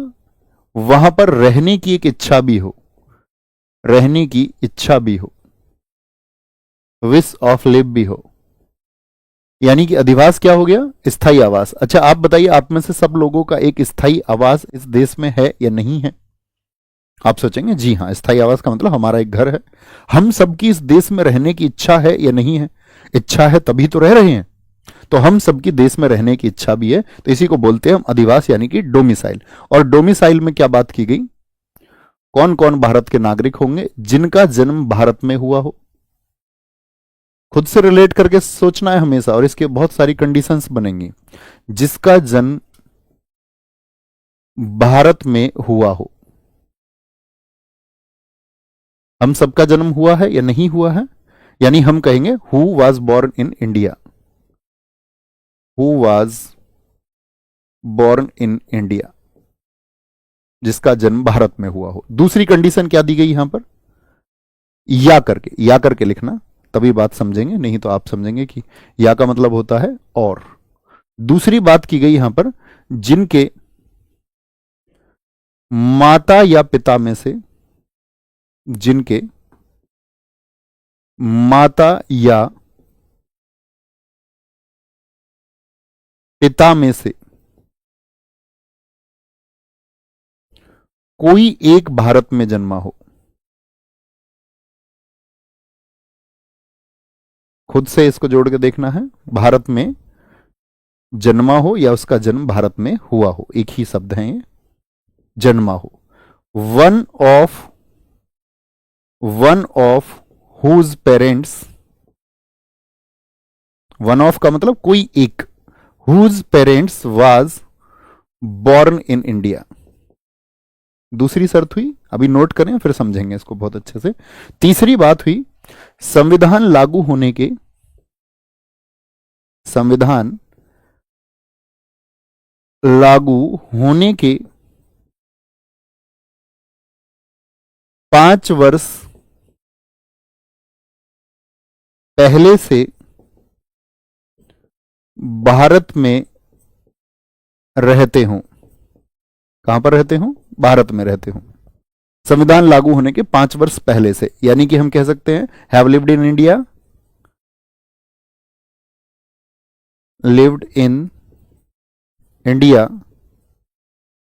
वहां पर रहने की एक इच्छा भी हो, रहने की इच्छा भी हो, विश ऑफ लिव भी हो। यानी कि अधिवास क्या हो गया? स्थायी आवास। अच्छा आप बताइए, आप में से सब लोगों का एक स्थायी आवास इस देश में है या नहीं है? आप सोचेंगे जी हाँ, स्थायी आवास का मतलब हमारा एक घर है। हम सबकी इस देश में रहने की इच्छा है या नहीं है? इच्छा है तभी तो रह रहे हैं। तो हम सबकी देश में रहने की इच्छा भी है, तो इसी को बोलते हैं हम अधिवास यानी कि डोमिसाइल। और डोमिसाइल में क्या बात की गई? कौन कौन भारत के नागरिक होंगे जिनका जन्म भारत में हुआ हो। खुद से रिलेट करके सोचना है हमेशा, और इसके बहुत सारी कंडीशंस बनेंगी। जिसका जन्म भारत में हुआ हो। हम सबका जन्म हुआ है या नहीं हुआ है? यानी हम कहेंगे who was born in India. Who was born in India, जिसका जन्म भारत में हुआ हो। दूसरी कंडीशन क्या दी गई यहां पर? या करके लिखना, तभी बात समझेंगे, नहीं तो आप समझेंगे कि या का मतलब होता है और। दूसरी बात की गई यहां पर, जिनके माता या पिता में से, जिनके माता या पिता में से कोई एक भारत में जन्मा हो। खुद से इसको जोड़ के देखना है, भारत में जन्मा हो या उसका जन्म भारत में हुआ हो, एक ही शब्द है ये, जन्मा हो। One of whose parents, one of का मतलब कोई एक, whose parents was born in India. दूसरी शर्त हुई, अभी नोट करें फिर समझेंगे इसको बहुत अच्छे से। तीसरी बात हुई, संविधान लागू होने के, संविधान लागू होने के 5 वर्ष पहले से भारत में रहते हों। कहां पर रहते हों? भारत में रहते हों। संविधान लागू होने के 5 वर्ष पहले से, यानी कि हम कह सकते हैं have lived in India, lived in India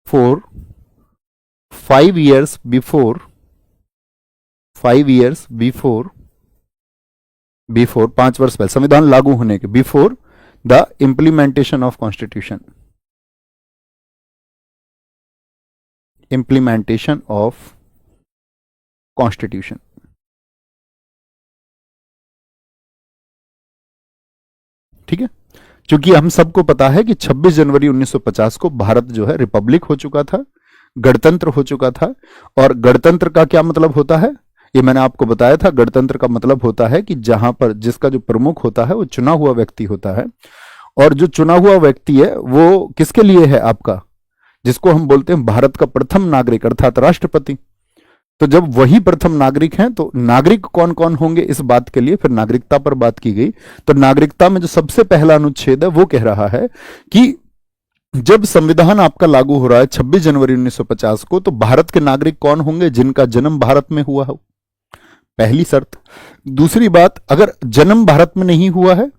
for 5 years before, 5 years before, 5 वर्ष पहले संविधान लागू होने के, before the implementation of constitution, implementation of constitution. ठीक है, क्योंकि हम सबको पता है कि 26 जनवरी 1950 को भारत जो है रिपब्लिक हो चुका था, गणतंत्र हो चुका था। और गणतंत्र का क्या मतलब होता है, ये मैंने आपको बताया था। गणतंत्र का मतलब होता है कि जहां पर जिसका जो प्रमुख होता है वो चुना हुआ व्यक्ति होता है, और जो चुना हुआ व्यक्ति है वो किसके लिए है, आपका जिसको हम बोलते हैं भारत का प्रथम नागरिक अर्थात राष्ट्रपति। तो जब वही प्रथम नागरिक हैं तो नागरिक कौन कौन होंगे, इस बात के लिए फिर नागरिकता पर बात की गई। तो नागरिकता में जो सबसे पहला अनुच्छेद है वो कह रहा है कि जब संविधान आपका लागू हो रहा है 26 जनवरी 1950 को, तो भारत के नागरिक कौन होंगे, जिनका जन्म भारत में हुआ हो, पहली शर्त। दूसरी बात, अगर जन्म भारत में नहीं हुआ है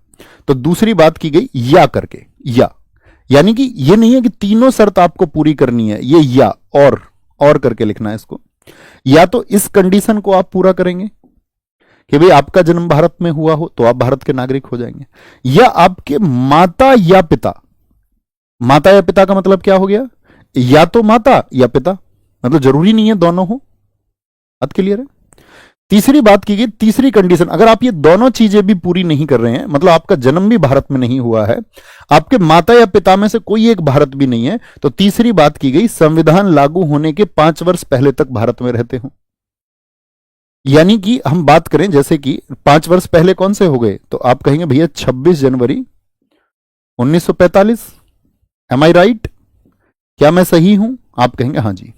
तो दूसरी बात की गई या करके, या यानी कि ये नहीं है कि तीनों शर्त आपको पूरी करनी है, ये या और करके लिखना है इसको। या तो इस कंडीशन को आप पूरा करेंगे कि भाई आपका जन्म भारत में हुआ हो तो आप भारत के नागरिक हो जाएंगे, या आपके माता या पिता, माता या पिता का मतलब क्या हो गया, या तो माता या पिता, मतलब जरूरी नहीं है दोनों हो। बात क्लियर है। तीसरी बात की गई, तीसरी कंडीशन, अगर आप ये दोनों चीजें भी पूरी नहीं कर रहे हैं, मतलब आपका जन्म भी भारत में नहीं हुआ है, आपके माता या पिता में से कोई एक भारत भी नहीं है, तो तीसरी बात की गई संविधान लागू होने के 5 वर्ष पहले तक भारत में रहते हो। यानी कि हम बात करें जैसे कि 5 वर्ष पहले कौन से हो गए, तो आप कहेंगे भैया 26 जनवरी 1945। एम आई राइट, क्या मैं सही हूं, आप कहेंगे हाँ जी।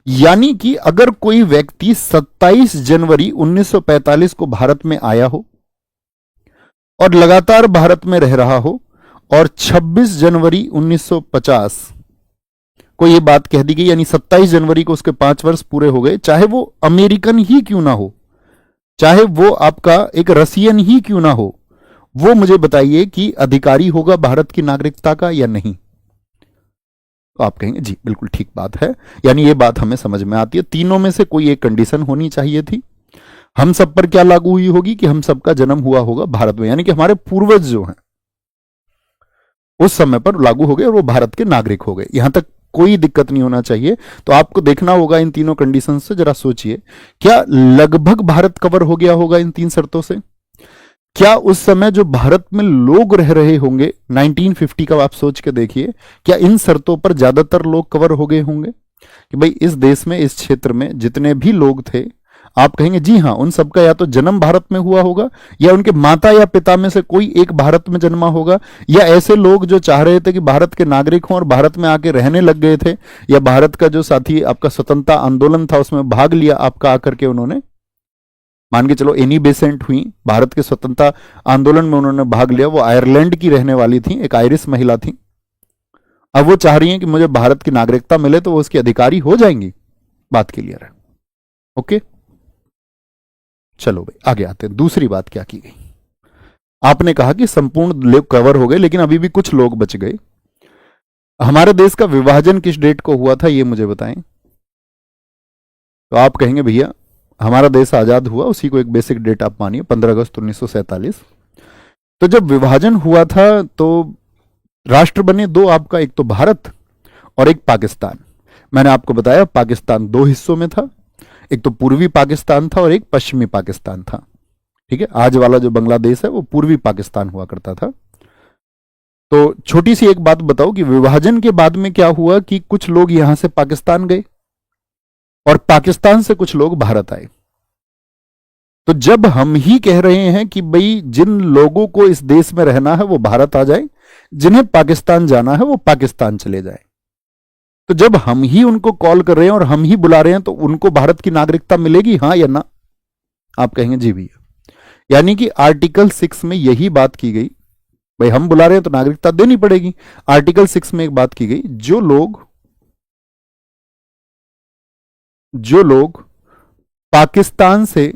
यानी कि अगर कोई व्यक्ति 27 जनवरी 1945 को भारत में आया हो और लगातार भारत में रह रहा हो, और 26 जनवरी 1950 को यह बात कह दी गई, यानी 27 जनवरी को उसके 5 वर्ष पूरे हो गए, चाहे वो अमेरिकन ही क्यों ना हो, चाहे वो आपका एक रसियन ही क्यों ना हो, वो मुझे बताइए कि अधिकारी होगा भारत की नागरिकता का या नहीं। तो आप कहेंगे जी बिल्कुल ठीक बात है, यानी ये बात हमें समझ में आती है। तीनों में से कोई एक कंडीशन होनी चाहिए थी। हम सब पर क्या लागू हुई होगी कि हम सबका जन्म हुआ होगा भारत में, यानी कि हमारे पूर्वज जो हैं उस समय पर लागू हो गए और वो भारत के नागरिक हो गए। यहां तक कोई दिक्कत नहीं होना चाहिए। तो आपको देखना होगा इन तीनों कंडीशन से, जरा सोचिए क्या लगभग भारत कवर हो गया होगा इन 3 शर्तों से। क्या उस समय जो भारत में लोग रह रहे होंगे 1950 का आप सोच के देखिए, क्या इन शर्तों पर ज्यादातर लोग कवर हो गए होंगे कि भाई इस देश में इस क्षेत्र में जितने भी लोग थे, आप कहेंगे जी हाँ, उन सबका या तो जन्म भारत में हुआ होगा, या उनके माता या पिता में से कोई एक भारत में जन्मा होगा, या ऐसे लोग जो चाह रहे थे कि भारत के नागरिक हों और भारत में आके रहने लग गए थे, या भारत का जो साथी आपका स्वतंत्रता आंदोलन था उसमें भाग लिया आपका आकर के उन्होंने, मान के चलो एनी बेसेंट हुई, भारत के स्वतंत्रता आंदोलन में उन्होंने भाग लिया, वो आयरलैंड की रहने वाली थी, एक आयरिश महिला थी। अब वो चाह रही हैं कि मुझे भारत की नागरिकता मिले, तो वो उसकी अधिकारी हो जाएंगी। बात क्लियर है, ओके। चलो भाई आगे आते हैं। दूसरी बात क्या की गई, आपने कहा कि संपूर्ण लोग कवर हो गए, लेकिन अभी भी कुछ लोग बच गए। हमारे देश का विभाजन किस डेट को हुआ था, ये मुझे बताएं। तो आप कहेंगे भैया हमारा देश आजाद हुआ, उसी को एक बेसिक डेट आप मानिए 15 अगस्त 1947। तो जब विभाजन हुआ था तो राष्ट्र बने दो आपका, एक तो भारत और एक पाकिस्तान। मैंने आपको बताया पाकिस्तान 2 हिस्सों में था, एक तो पूर्वी पाकिस्तान था और एक पश्चिमी पाकिस्तान था। ठीक है, आज वाला जो बांग्लादेश है वो पूर्वी पाकिस्तान हुआ करता था। तो छोटी सी एक बात बताओ कि विभाजन के बाद में क्या हुआ कि कुछ लोग यहां से पाकिस्तान गए और पाकिस्तान से कुछ लोग भारत आए। तो जब हम ही कह रहे हैं कि भाई जिन लोगों को इस देश में रहना है वो भारत आ जाए, जिन्हें पाकिस्तान जाना है वो पाकिस्तान चले जाए, तो जब हम ही उनको कॉल कर रहे हैं और हम ही बुला रहे हैं, तो उनको भारत की नागरिकता मिलेगी, हाँ या ना? आप कहेंगे जी भैया। यानी कि आर्टिकल 6 में यही बात की गई, भाई हम बुला रहे हैं तो नागरिकता देनी पड़ेगी। आर्टिकल 6 में एक बात की गई, जो लोग जो लोग पाकिस्तान से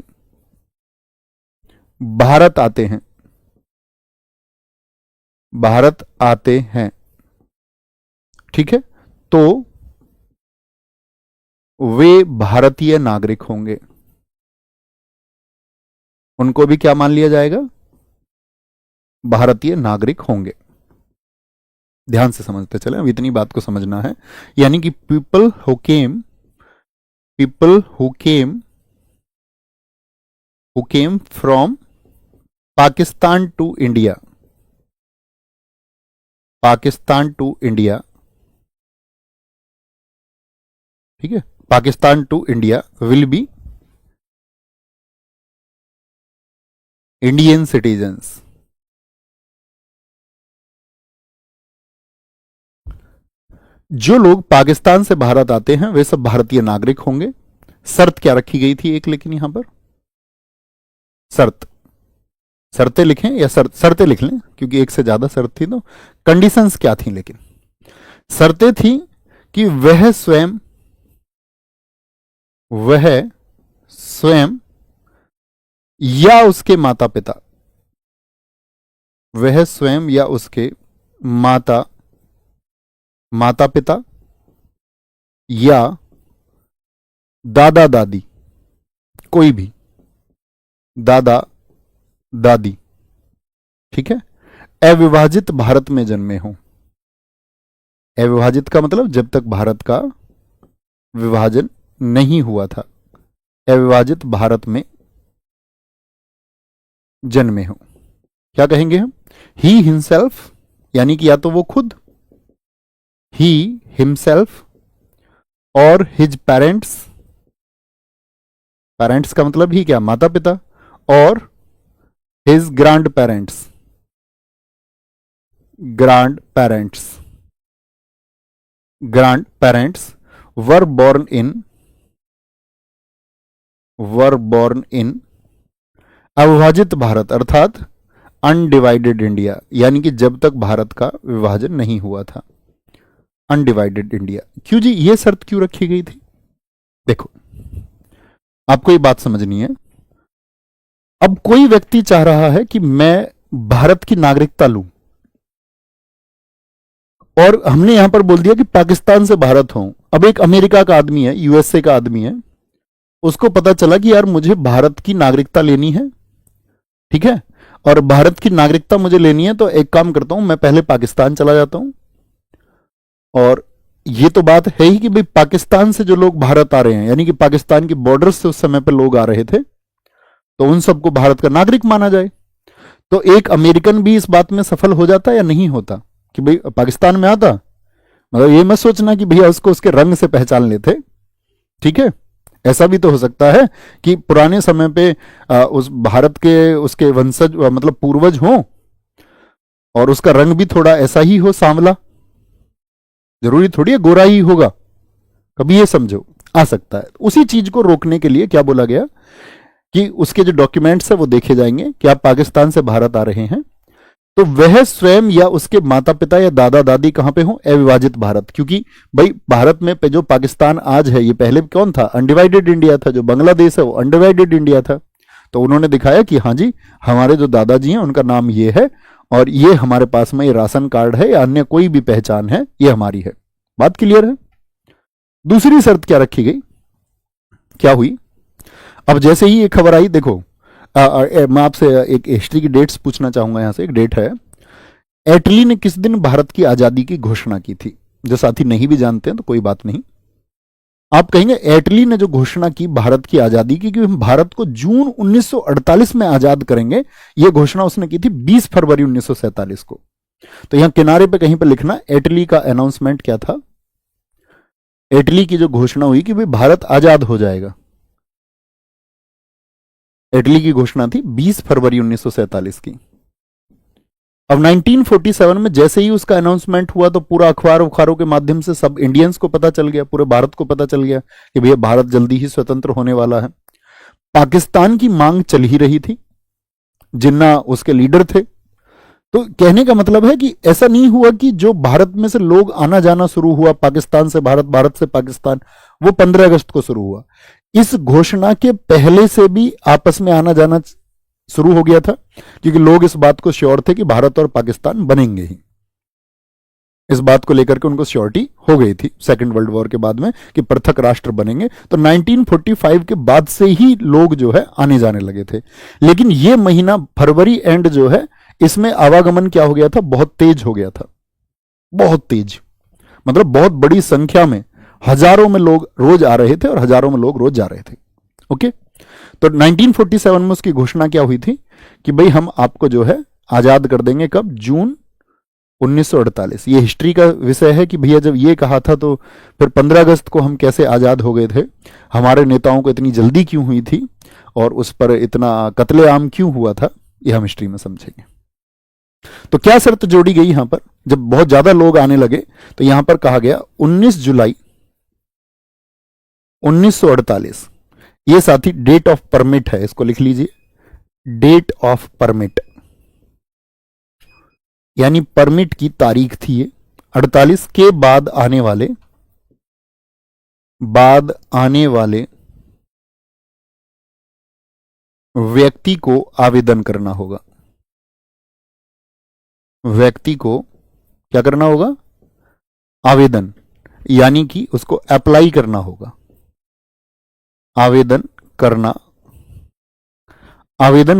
भारत आते हैं, भारत आते हैं, ठीक है, तो वे भारतीय नागरिक होंगे। उनको भी क्या मान लिया जाएगा? भारतीय नागरिक होंगे। ध्यान से समझते चले, अब इतनी बात को समझना है। यानी कि people who came from Pakistan to India, Pakistan to India, ठीक है, Pakistan to India will be Indian citizens. जो लोग पाकिस्तान से भारत आते हैं वे सब भारतीय नागरिक होंगे। शर्त क्या रखी गई थी एक, लेकिन यहां पर शर्त, शर्तें लिखें या शर्तें लिख लें, क्योंकि एक से ज्यादा शर्त थी। तो कंडीशंस क्या थी? लेकिन शर्तें थी कि वह स्वयं या उसके माता पिता, वह स्वयं या उसके माता पिता या दादा दादी, कोई भी दादा दादी, ठीक है, अविभाजित भारत में जन्मे हों। अविभाजित का मतलब जब तक भारत का विभाजन नहीं हुआ था, अविभाजित भारत में जन्मे हों। क्या कहेंगे हम? ही हिमसेल्फ, यानी कि या तो वो खुद, ही हिमसेल्फ, और हिज पेरेंट्स, पेरेंट्स का मतलब ही क्या? माता पिता, और his grandparents, grandparents were born in अविभाजित भारत, अर्थात अनडिवाइडेड इंडिया, यानी कि जब तक भारत का विभाजन नहीं हुआ था, अनडिवाइडेड इंडिया। क्यों जी, ये शर्त क्यों रखी गई थी? देखो, आपको ये बात समझनी है। अब कोई व्यक्ति चाह रहा है कि मैं भारत की नागरिकता लूं, और हमने यहां पर बोल दिया कि पाकिस्तान से भारत हो। अब एक अमेरिका का आदमी है, यूएसए का आदमी है, उसको पता चला कि यार मुझे भारत की नागरिकता लेनी है, ठीक है, और भारत की नागरिकता मुझे लेनी है, तो एक काम करता हूं, मैं पहले पाकिस्तान चला जाता हूं। और ये तो बात है ही कि भाई पाकिस्तान से जो लोग भारत आ रहे हैं, यानी कि पाकिस्तान की बॉर्डर से उस समय पर लोग आ रहे थे, तो उन सबको भारत का नागरिक माना जाए। तो एक अमेरिकन भी इस बात में सफल हो जाता या नहीं होता कि भाई पाकिस्तान में आता? मतलब ये मत सोचना कि भैया उसको उसके रंग से पहचान लेते, ठीक है। ऐसा भी तो हो सकता है कि पुराने समय पे उस भारत के उसके वंशज मतलब पूर्वज हों, और उसका रंग भी थोड़ा ऐसा ही हो, सांवला, जरूरी थोड़ी है गोरा ही होगा, कभी ये समझो, आ सकता है। उसी चीज को रोकने के लिए क्या बोला गया कि उसके जो डॉक्यूमेंट्स है वो देखे जाएंगे कि आप पाकिस्तान से भारत आ रहे हैं, तो वह स्वयं या उसके माता पिता या दादा दादी कहां पे हो? अविभाजित भारत। क्योंकि भाई भारत में जो पाकिस्तान आज है, ये पहले कौन था? अनडिवाइडेड इंडिया था। जो बांग्लादेश है वो अनडिवाइडेड इंडिया था। तो उन्होंने दिखाया कि हाँ जी, हमारे जो दादाजी हैं उनका नाम ये है, और ये हमारे पास में ये राशन कार्ड है या अन्य कोई भी पहचान है, ये हमारी है। बात क्लियर है? दूसरी शर्त क्या रखी गई? क्या हुई? अब जैसे ही ये खबर आई, देखो मैं आपसे एक हिस्ट्री की डेट्स पूछना चाहूंगा। यहां से एक डेट है, एटली ने किस दिन भारत की आजादी की घोषणा की थी? जो साथी नहीं भी जानते हैं तो कोई बात नहीं, आप कहेंगे एटली ने जो घोषणा की भारत की आजादी की, कि हम भारत को जून 1948 में आजाद करेंगे, यह घोषणा उसने की थी 20 फरवरी 1947 को। तो यहां किनारे पे कहीं पे लिखना एटली का अनाउंसमेंट क्या था, एटली की जो घोषणा हुई कि भाई भारत आजाद हो जाएगा, एटली की घोषणा थी 20 फरवरी 1947 की। अब 1947 में जैसे ही उसका अनाउंसमेंट हुआ तो पूरा अखबार उखारों के माध्यम से सब इंडियंस को पता चल गया, पूरे भारत को पता चल गया कि भैया भारत जल्दी ही स्वतंत्र होने वाला है। पाकिस्तान की मांग चल ही रही थी, जिन्ना उसके लीडर थे, तो कहने का मतलब है कि ऐसा नहीं हुआ कि जो भारत में से लोग आना जाना शुरू हुआ, पाकिस्तान से भारत, भारत से पाकिस्तान, वो 15 अगस्त को शुरू हुआ। इस घोषणा के पहले से भी आपस में आना जाना शुरू हो गया था, क्योंकि लोग इस बात को श्योर थे कि भारत और पाकिस्तान बनेंगे ही। इस बात को लेकर के उनको श्योरिटी हो गई थी सेकेंड वर्ल्ड वॉर के बाद में कि पृथक राष्ट्र बनेंगे। तो 1945 के बाद से ही लोग जो है आने जाने लगे थे। लेकिन ये महीना फरवरी एंड जो है, इसमें आवागमन क्या हो गया था, बहुत तेज हो गया था, बहुत तेज, मतलब बहुत बड़ी संख्या में, हजारों में लोग रोज आ रहे थे और हजारों में लोग रोज जा रहे थे। ओके, तो 1947 में उसकी घोषणा क्या हुई थी कि भाई हम आपको जो है आजाद कर देंगे। कब? जून 1948। ये हिस्ट्री का विषय है कि भैया जब ये कहा था तो फिर 15 अगस्त को हम कैसे आजाद हो गए थे, हमारे नेताओं को इतनी जल्दी क्यों हुई थी और उस पर इतना कत्लेआम क्यों हुआ था, ये हम हिस्ट्री में समझेंगे। तो क्या शर्त जोड़ी गई यहां पर, जब बहुत ज्यादा लोग आने लगे तो यहां पर कहा गया 19 जुलाई 1948, ये साथी डेट ऑफ परमिट है, इसको लिख लीजिए, डेट ऑफ परमिट, यानी परमिट की तारीख थी ये। 48 के बाद आने वाले व्यक्ति को आवेदन करना होगा। व्यक्ति को क्या करना होगा? आवेदन, यानी कि उसको अप्लाई करना होगा। आवेदन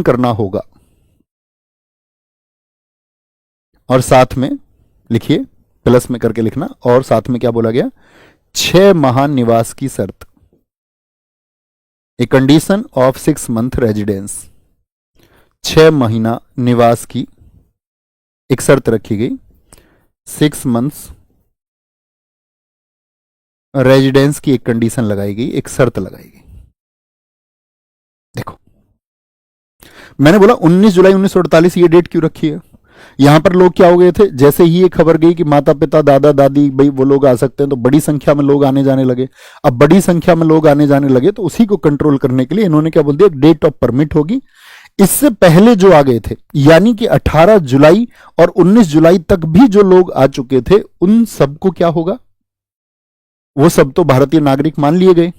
करना होगा। और साथ में लिखिए, प्लस में करके लिखना, और साथ में क्या बोला गया? 6 माह निवास की शर्त, a condition of 6 month residence, 6 महीना निवास की एक शर्त रखी गई, 6 मंथ्स रेजिडेंस की एक कंडीशन लगाई गई, एक शर्त लगाई गई। देखो, मैंने बोला 19 जुलाई 1948 ये डेट क्यों रखी है? यहां पर लोग क्या हो गए थे, जैसे ही ये खबर गई कि माता पिता दादा दादी भाई वो लोग आ सकते हैं, तो बड़ी संख्या में लोग आने जाने लगे। अब बड़ी संख्या में लोग आने जाने लगे तो उसी को कंट्रोल करने के लिए इन्होंने क्या बोल दिया, डेट ऑफ परमिट होगी। इससे पहले जो आ गए थे, यानी कि 18 जुलाई और 19 जुलाई तक भी जो लोग आ चुके थे, उन सबको क्या होगा, वो सब तो भारतीय नागरिक मान लिए गए।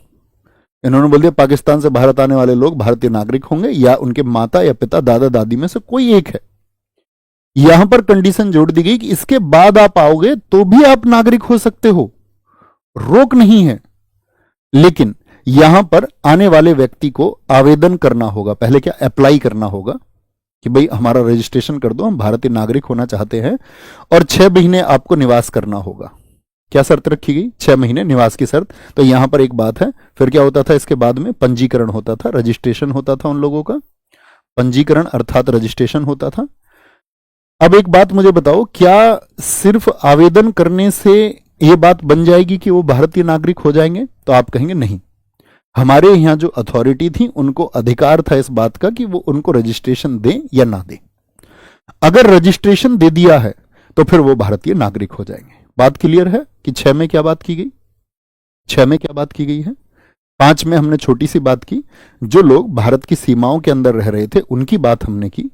इन्होंने बोल दिया पाकिस्तान से भारत आने वाले लोग भारतीय नागरिक होंगे, या उनके माता या पिता दादा दादी में से कोई एक है। यहां पर कंडीशन जोड़ दी गई कि इसके बाद आप आओगे तो भी आप नागरिक हो सकते हो, रोक नहीं है। लेकिन यहां पर आने वाले व्यक्ति को आवेदन करना होगा, पहले क्या, अप्लाई करना होगा कि भाई हमारा रजिस्ट्रेशन कर दो, हम भारतीय नागरिक होना चाहते हैं, और 6 महीने आपको निवास करना होगा। क्या शर्त रखी गई? 6 महीने निवास की शर्त। तो यहां पर एक बात है, फिर क्या होता था इसके बाद में? पंजीकरण होता था, रजिस्ट्रेशन होता था उन लोगों का, पंजीकरण अर्थात रजिस्ट्रेशन होता था। अब एक बात मुझे बताओ, क्या सिर्फ आवेदन करने से यह बात बन जाएगी कि वो भारतीय नागरिक हो जाएंगे? तो आप कहेंगे नहीं, हमारे यहां जो अथॉरिटी थी उनको अधिकार था इस बात का कि वो उनको रजिस्ट्रेशन दें या ना दें। अगर रजिस्ट्रेशन दे दिया है तो फिर वो भारतीय नागरिक हो जाएंगे। बात क्लियर है कि 6 में क्या बात की गई? 6 में क्या बात की गई है? 5 में हमने छोटी सी बात की, जो लोग भारत की सीमाओं के अंदर रह रहे थे उनकी बात हमने की।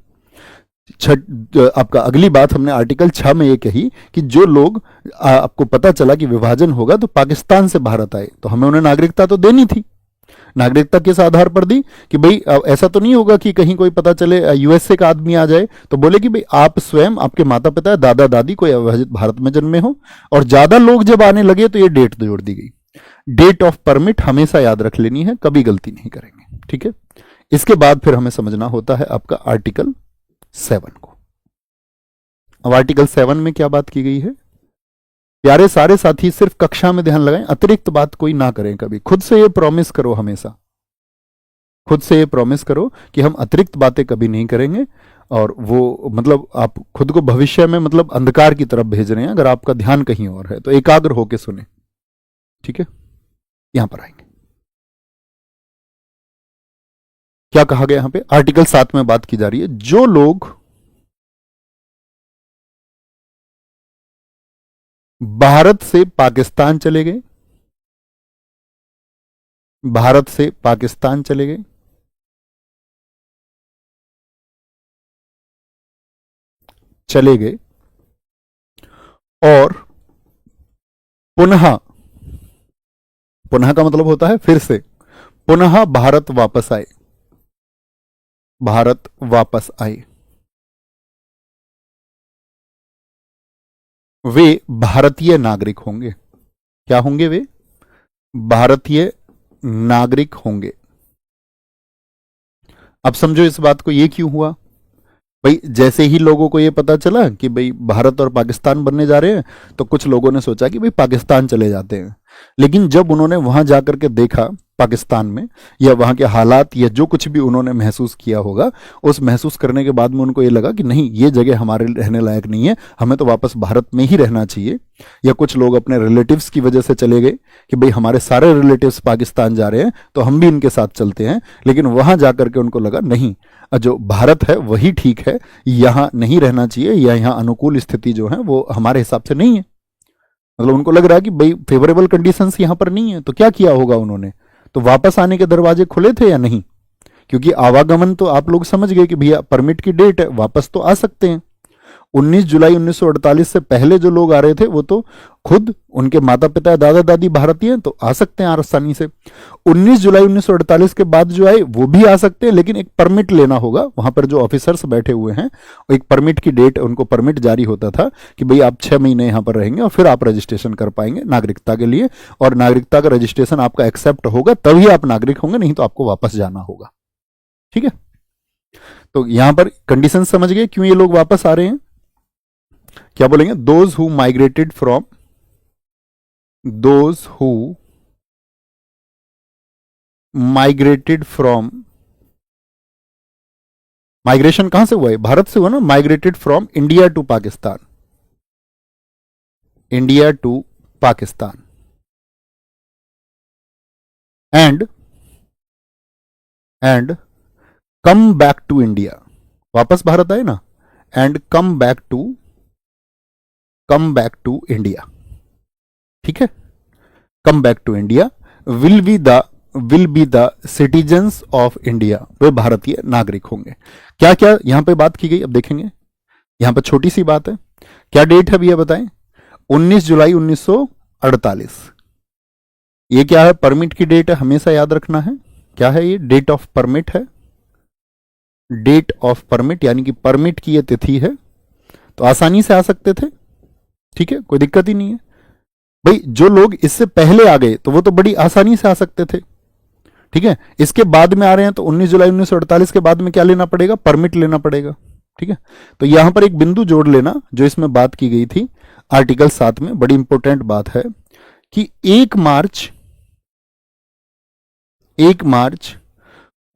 आपका अगली बात हमने आर्टिकल 6 में ये कही कि जो लोग आपको पता चला कि विभाजन होगा तो पाकिस्तान से भारत आए, तो हमें उन्हें नागरिकता तो देनी थी। नागरिकता किस आधार पर दी कि भाई ऐसा तो नहीं होगा कि कहीं कोई पता चले यूएसए का आदमी आ जाए तो बोले कि भाई आप स्वयं, आपके माता पिता दादा दादी कोई अविभाजित भारत में जन्मे हो। और ज्यादा लोग जब आने लगे तो ये डेट जोड़ दी गई। डेट ऑफ परमिट हमेशा याद रख लेनी है, कभी गलती नहीं करेंगे, ठीक है। इसके बाद फिर हमें समझना होता है आपका आर्टिकल 7 को। अब आर्टिकल 7 में क्या बात की गई है? प्यारे सारे साथी, सिर्फ कक्षा में ध्यान लगाएं, अतिरिक्त बात कोई ना करें कभी। खुद से ये प्रॉमिस करो, हमेशा खुद से ये प्रॉमिस करो कि हम अतिरिक्त बातें कभी नहीं करेंगे। और वो मतलब आप खुद को भविष्य में मतलब अंधकार की तरफ भेज रहे हैं अगर आपका ध्यान कहीं और है, तो एकाग्र होकर सुने, ठीक है। यहां पर आएंगे, क्या कहा गया यहां पे? आर्टिकल 7 में बात की जा रही है, जो लोग भारत से पाकिस्तान चले गए, भारत से पाकिस्तान चले गए, चले गए और पुनः, पुनः का मतलब होता है फिर से, पुनः भारत वापस आए, भारत वापस आए, वे भारतीय नागरिक होंगे। क्या होंगे वे? भारतीय नागरिक होंगे। अब समझो इस बात को, ये क्यों हुआ भाई? जैसे ही लोगों को ये पता चला कि भाई भारत और पाकिस्तान बनने जा रहे हैं, तो कुछ लोगों ने सोचा कि भाई पाकिस्तान चले जाते हैं। लेकिन जब उन्होंने वहां जाकर के देखा पाकिस्तान में, या वहां के हालात, या जो कुछ भी उन्होंने महसूस किया होगा, उस महसूस करने के बाद में उनको ये लगा कि नहीं, ये जगह हमारे रहने लायक नहीं है, हमें तो वापस भारत में ही रहना चाहिए। या कुछ लोग अपने रिलेटिव्स की वजह से चले गए कि भाई हमारे सारे रिलेटिव्स पाकिस्तान जा रहे हैं तो हम भी इनके साथ चलते हैं। लेकिन वहां जाकर के उनको लगा नहीं, जो भारत है वही ठीक है, यहां नहीं रहना चाहिए, या यहां अनुकूल स्थिति जो है वो हमारे हिसाब से नहीं है। मतलब उनको लग रहा है कि भाई फेवरेबल कंडीशंस यहां पर नहीं है। तो क्या किया होगा उन्होंने? तो वापस आने के दरवाजे खुले थे या नहीं? क्योंकि आवागमन तो आप लोग समझ गए कि भैया परमिट की डेट है, वापस तो आ सकते हैं। 19 जुलाई 1948 से पहले जो लोग आ रहे थे वो तो खुद उनके माता पिता दादा दादी भारतीय हैं, तो आ सकते हैं आसानी से। 19 जुलाई 1948 के बाद जो आए वो भी आ सकते हैं, लेकिन एक परमिट लेना होगा। वहां पर जो ऑफिसर्स बैठे हुए हैं, एक परमिट की डेट, उनको परमिट जारी होता था कि भाई आप 6 महीने यहां पर रहेंगे और फिर आप रजिस्ट्रेशन कर पाएंगे नागरिकता के लिए, और नागरिकता का रजिस्ट्रेशन आपका एक्सेप्ट होगा तभी आप नागरिक होंगे, नहीं तो आपको वापस जाना होगा। ठीक है, तो यहां पर कंडीशन समझ गए क्यों ये लोग वापस आ रहे हैं? क्या बोलेंगे? Those who migrated from, those who migrated from, migration कहां से हुआ है? भारत से हुआ ना। Migrated from India to Pakistan, India to Pakistan, and come back to India, वापस भारत आए ना, and come back to India. ठीक है, come back to India, will be the citizens of India, वे भारतीय नागरिक होंगे। क्या क्या यहां पे बात की गई अब देखेंगे। यहां पर छोटी सी बात है, क्या डेट है भैया बताएं? 19 जुलाई 1948। ये क्या है? परमिट की डेट है, हमेशा याद रखना है। क्या है ये? डेट ऑफ परमिट है, डेट ऑफ परमिट, यानी कि परमिट की ये तिथि है। तो आसानी से आ सकते थे, ठीक है, कोई दिक्कत ही नहीं है। भाई जो लोग इससे पहले आ गए तो वो तो बड़ी आसानी से आ सकते थे, ठीक है। इसके बाद में आ रहे हैं तो 19 जुलाई 1948 के बाद में क्या लेना पड़ेगा? परमिट लेना पड़ेगा, ठीक है। तो यहां पर एक बिंदु जोड़ लेना जो इसमें बात की गई थी आर्टिकल 7 में, बड़ी इंपॉर्टेंट बात है कि 1 मार्च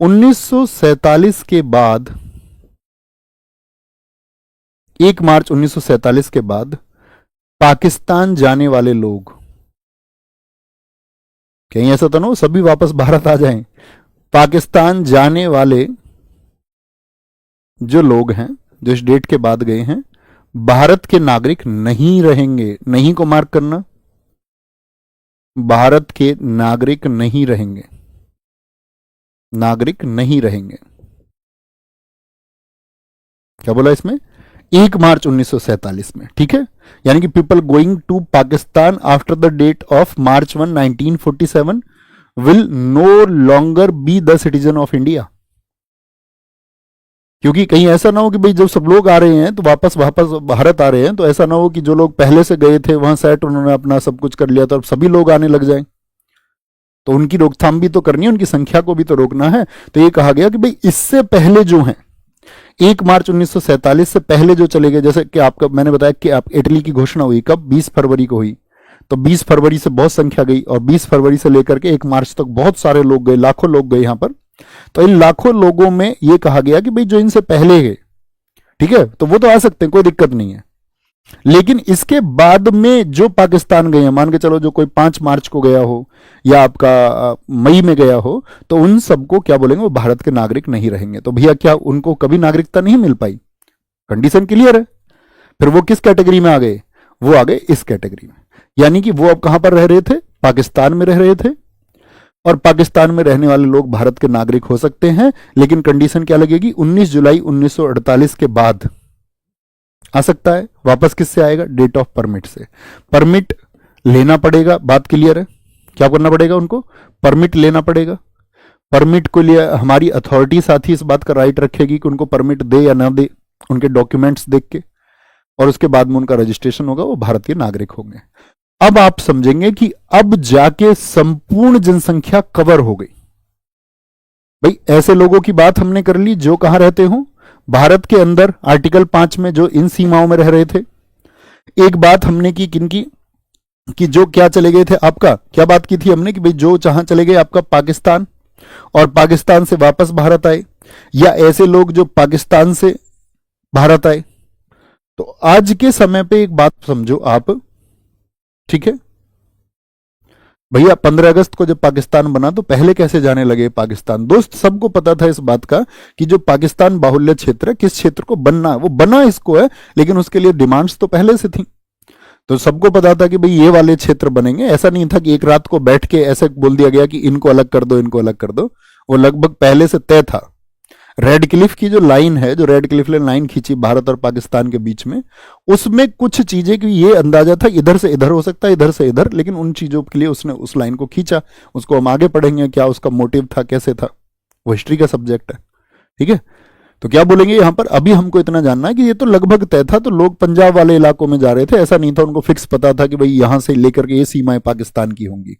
1947 के बाद, 1 मार्च 1947 के बाद पाकिस्तान जाने वाले लोग, कहीं ऐसा तो ना हो सभी वापस भारत आ जाएं। पाकिस्तान जाने वाले जो लोग हैं, जो इस डेट के बाद गए हैं, भारत के नागरिक नहीं रहेंगे। नहीं को मार्क करना, भारत के नागरिक नहीं रहेंगे, नागरिक नहीं रहेंगे। क्या बोला इसमें? 1 मार्च 1947 में, ठीक है। यानी कि people going to Pakistan after the date of March 1 1947 will no longer be the citizen of India. क्योंकि कहीं ऐसा ना हो कि भाई जब सब लोग आ रहे हैं तो वापस भारत आ रहे हैं, तो ऐसा ना हो कि जो लोग पहले से गए थे वहां सेट, उन्होंने अपना सब कुछ कर लिया, तो अब सभी लोग आने लग जाएं। तो उनकी रोकथाम भी तो करनी है, उनकी संख्या को भी तो रोकना है। तो ये कहा गया कि भाई इससे पहले जो हैं, 1 मार्च 1947 से पहले जो चले गए, जैसे कि आपका मैंने बताया कि आप इटली की घोषणा हुई कब? 20 फरवरी को हुई। तो 20 फरवरी से बहुत संख्या गई, और 20 फरवरी से लेकर के 1 मार्च तक बहुत सारे लोग गए, लाखों लोग गए यहां पर। तो इन लाखों लोगों में यह कहा गया कि भाई जो इनसे पहले गए, ठीक है, तो वो तो आ सकते हैं, कोई दिक्कत नहीं है। लेकिन इसके बाद में जो पाकिस्तान गए हैं, मान के चलो जो कोई 5 मार्च को गया हो या आपका मई में गया हो, तो उन सबको क्या बोलेंगे? वो भारत के नागरिक नहीं रहेंगे। तो भैया क्या उनको कभी नागरिकता नहीं मिल पाई? कंडीशन क्लियर है। फिर वो किस कैटेगरी में आ गए? वो आ गए इस कैटेगरी में। यानी कि वो अब कहां पर रह रहे थे? पाकिस्तान में रह रहे थे, और पाकिस्तान में रहने वाले लोग भारत के नागरिक हो सकते हैं। लेकिन कंडीशन क्या लगेगी? 19 जुलाई 1948 के बाद आ सकता है। वापस किससे आएगा? डेट ऑफ परमिट से। परमिट लेना पड़ेगा, बात क्लियर है। क्या करना पड़ेगा उनको? परमिट लेना पड़ेगा। परमिट को लिए हमारी अथॉरिटी साथ ही इस बात का राइट रखेगी कि उनको परमिट दे या ना दे, उनके डॉक्यूमेंट्स देख के, और उसके बाद में उनका रजिस्ट्रेशन होगा, वो भारतीय नागरिक होंगे। अब आप समझेंगे कि अब जाके संपूर्ण जनसंख्या कवर हो गई। भाई ऐसे लोगों की बात हमने कर ली जो कहां रहते हो, भारत के अंदर आर्टिकल 5 में, जो इन सीमाओं में रह रहे थे। एक बात हमने की किनकी, कि जो क्या चले गए थे आपका, क्या बात की थी हमने कि भाई जो जहां चले गए आपका पाकिस्तान, और पाकिस्तान से वापस भारत आए, या ऐसे लोग जो पाकिस्तान से भारत आए। तो आज के समय पे एक बात समझो आप, ठीक है भैया, 15 अगस्त को जब पाकिस्तान बना तो पहले कैसे जाने लगे पाकिस्तान? दोस्त सबको पता था इस बात का कि जो पाकिस्तान बाहुल्य क्षेत्र है, किस क्षेत्र को बनना है, वो बना इसको है, लेकिन उसके लिए डिमांड्स तो पहले से थी। तो सबको पता था कि भाई ये वाले क्षेत्र बनेंगे। ऐसा नहीं था कि एक रात को बैठ के ऐसे बोल दिया गया कि इनको अलग कर दो, इनको अलग कर दो। वो लगभग पहले से तय था। रेड क्लिफ की जो लाइन है, जो रेड क्लिफ ने लाइन खींची भारत और पाकिस्तान के बीच में, उसमें कुछ चीजें की ये अंदाजा था इधर से इधर हो सकता है, इधर से इधर, लेकिन उन चीजों के लिए उसने उस लाइन को खींचा। उसको हम आगे पढ़ेंगे क्या उसका मोटिव था, कैसे था, वो हिस्ट्री का सब्जेक्ट है, ठीक है। तो क्या बोलेंगे यहां पर, अभी हमको इतना जानना है कि ये तो लगभग तय था। तो लोग पंजाब वाले इलाकों में जा रहे थे, ऐसा नहीं था, उनको फिक्स पता था कि भाई यहां से लेकर के ये सीमाएं पाकिस्तान की होंगी।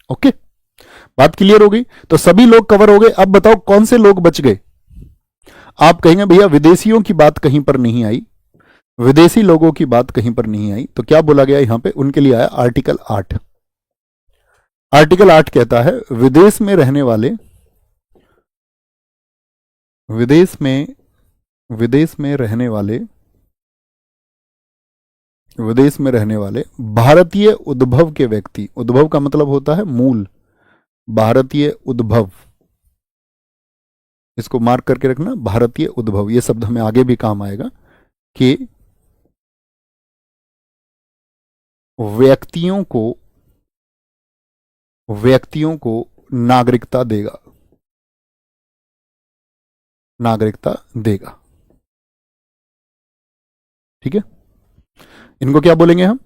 ओके, बात क्लियर हो गई। तो सभी लोग कवर हो गए। अब बताओ कौन से लोग बच गए? आप कहेंगे भैया विदेशियों की बात कहीं पर नहीं आई, विदेशी लोगों की बात कहीं पर नहीं आई। तो क्या बोला गया यहां पे? उनके लिए आया आर्टिकल 8। आर्टिकल 8 कहता है विदेश में रहने वाले, विदेश में रहने वाले, विदेश में रहने वाले भारतीय उद्भव के व्यक्ति, उद्भव का मतलब होता है मूल, भारतीय उद्भव, इसको मार्क करके रखना, भारतीय उद्भव, ये शब्द हमें आगे भी काम आएगा, कि व्यक्तियों को नागरिकता देगा, नागरिकता देगा, ठीक है। इनको क्या बोलेंगे हम?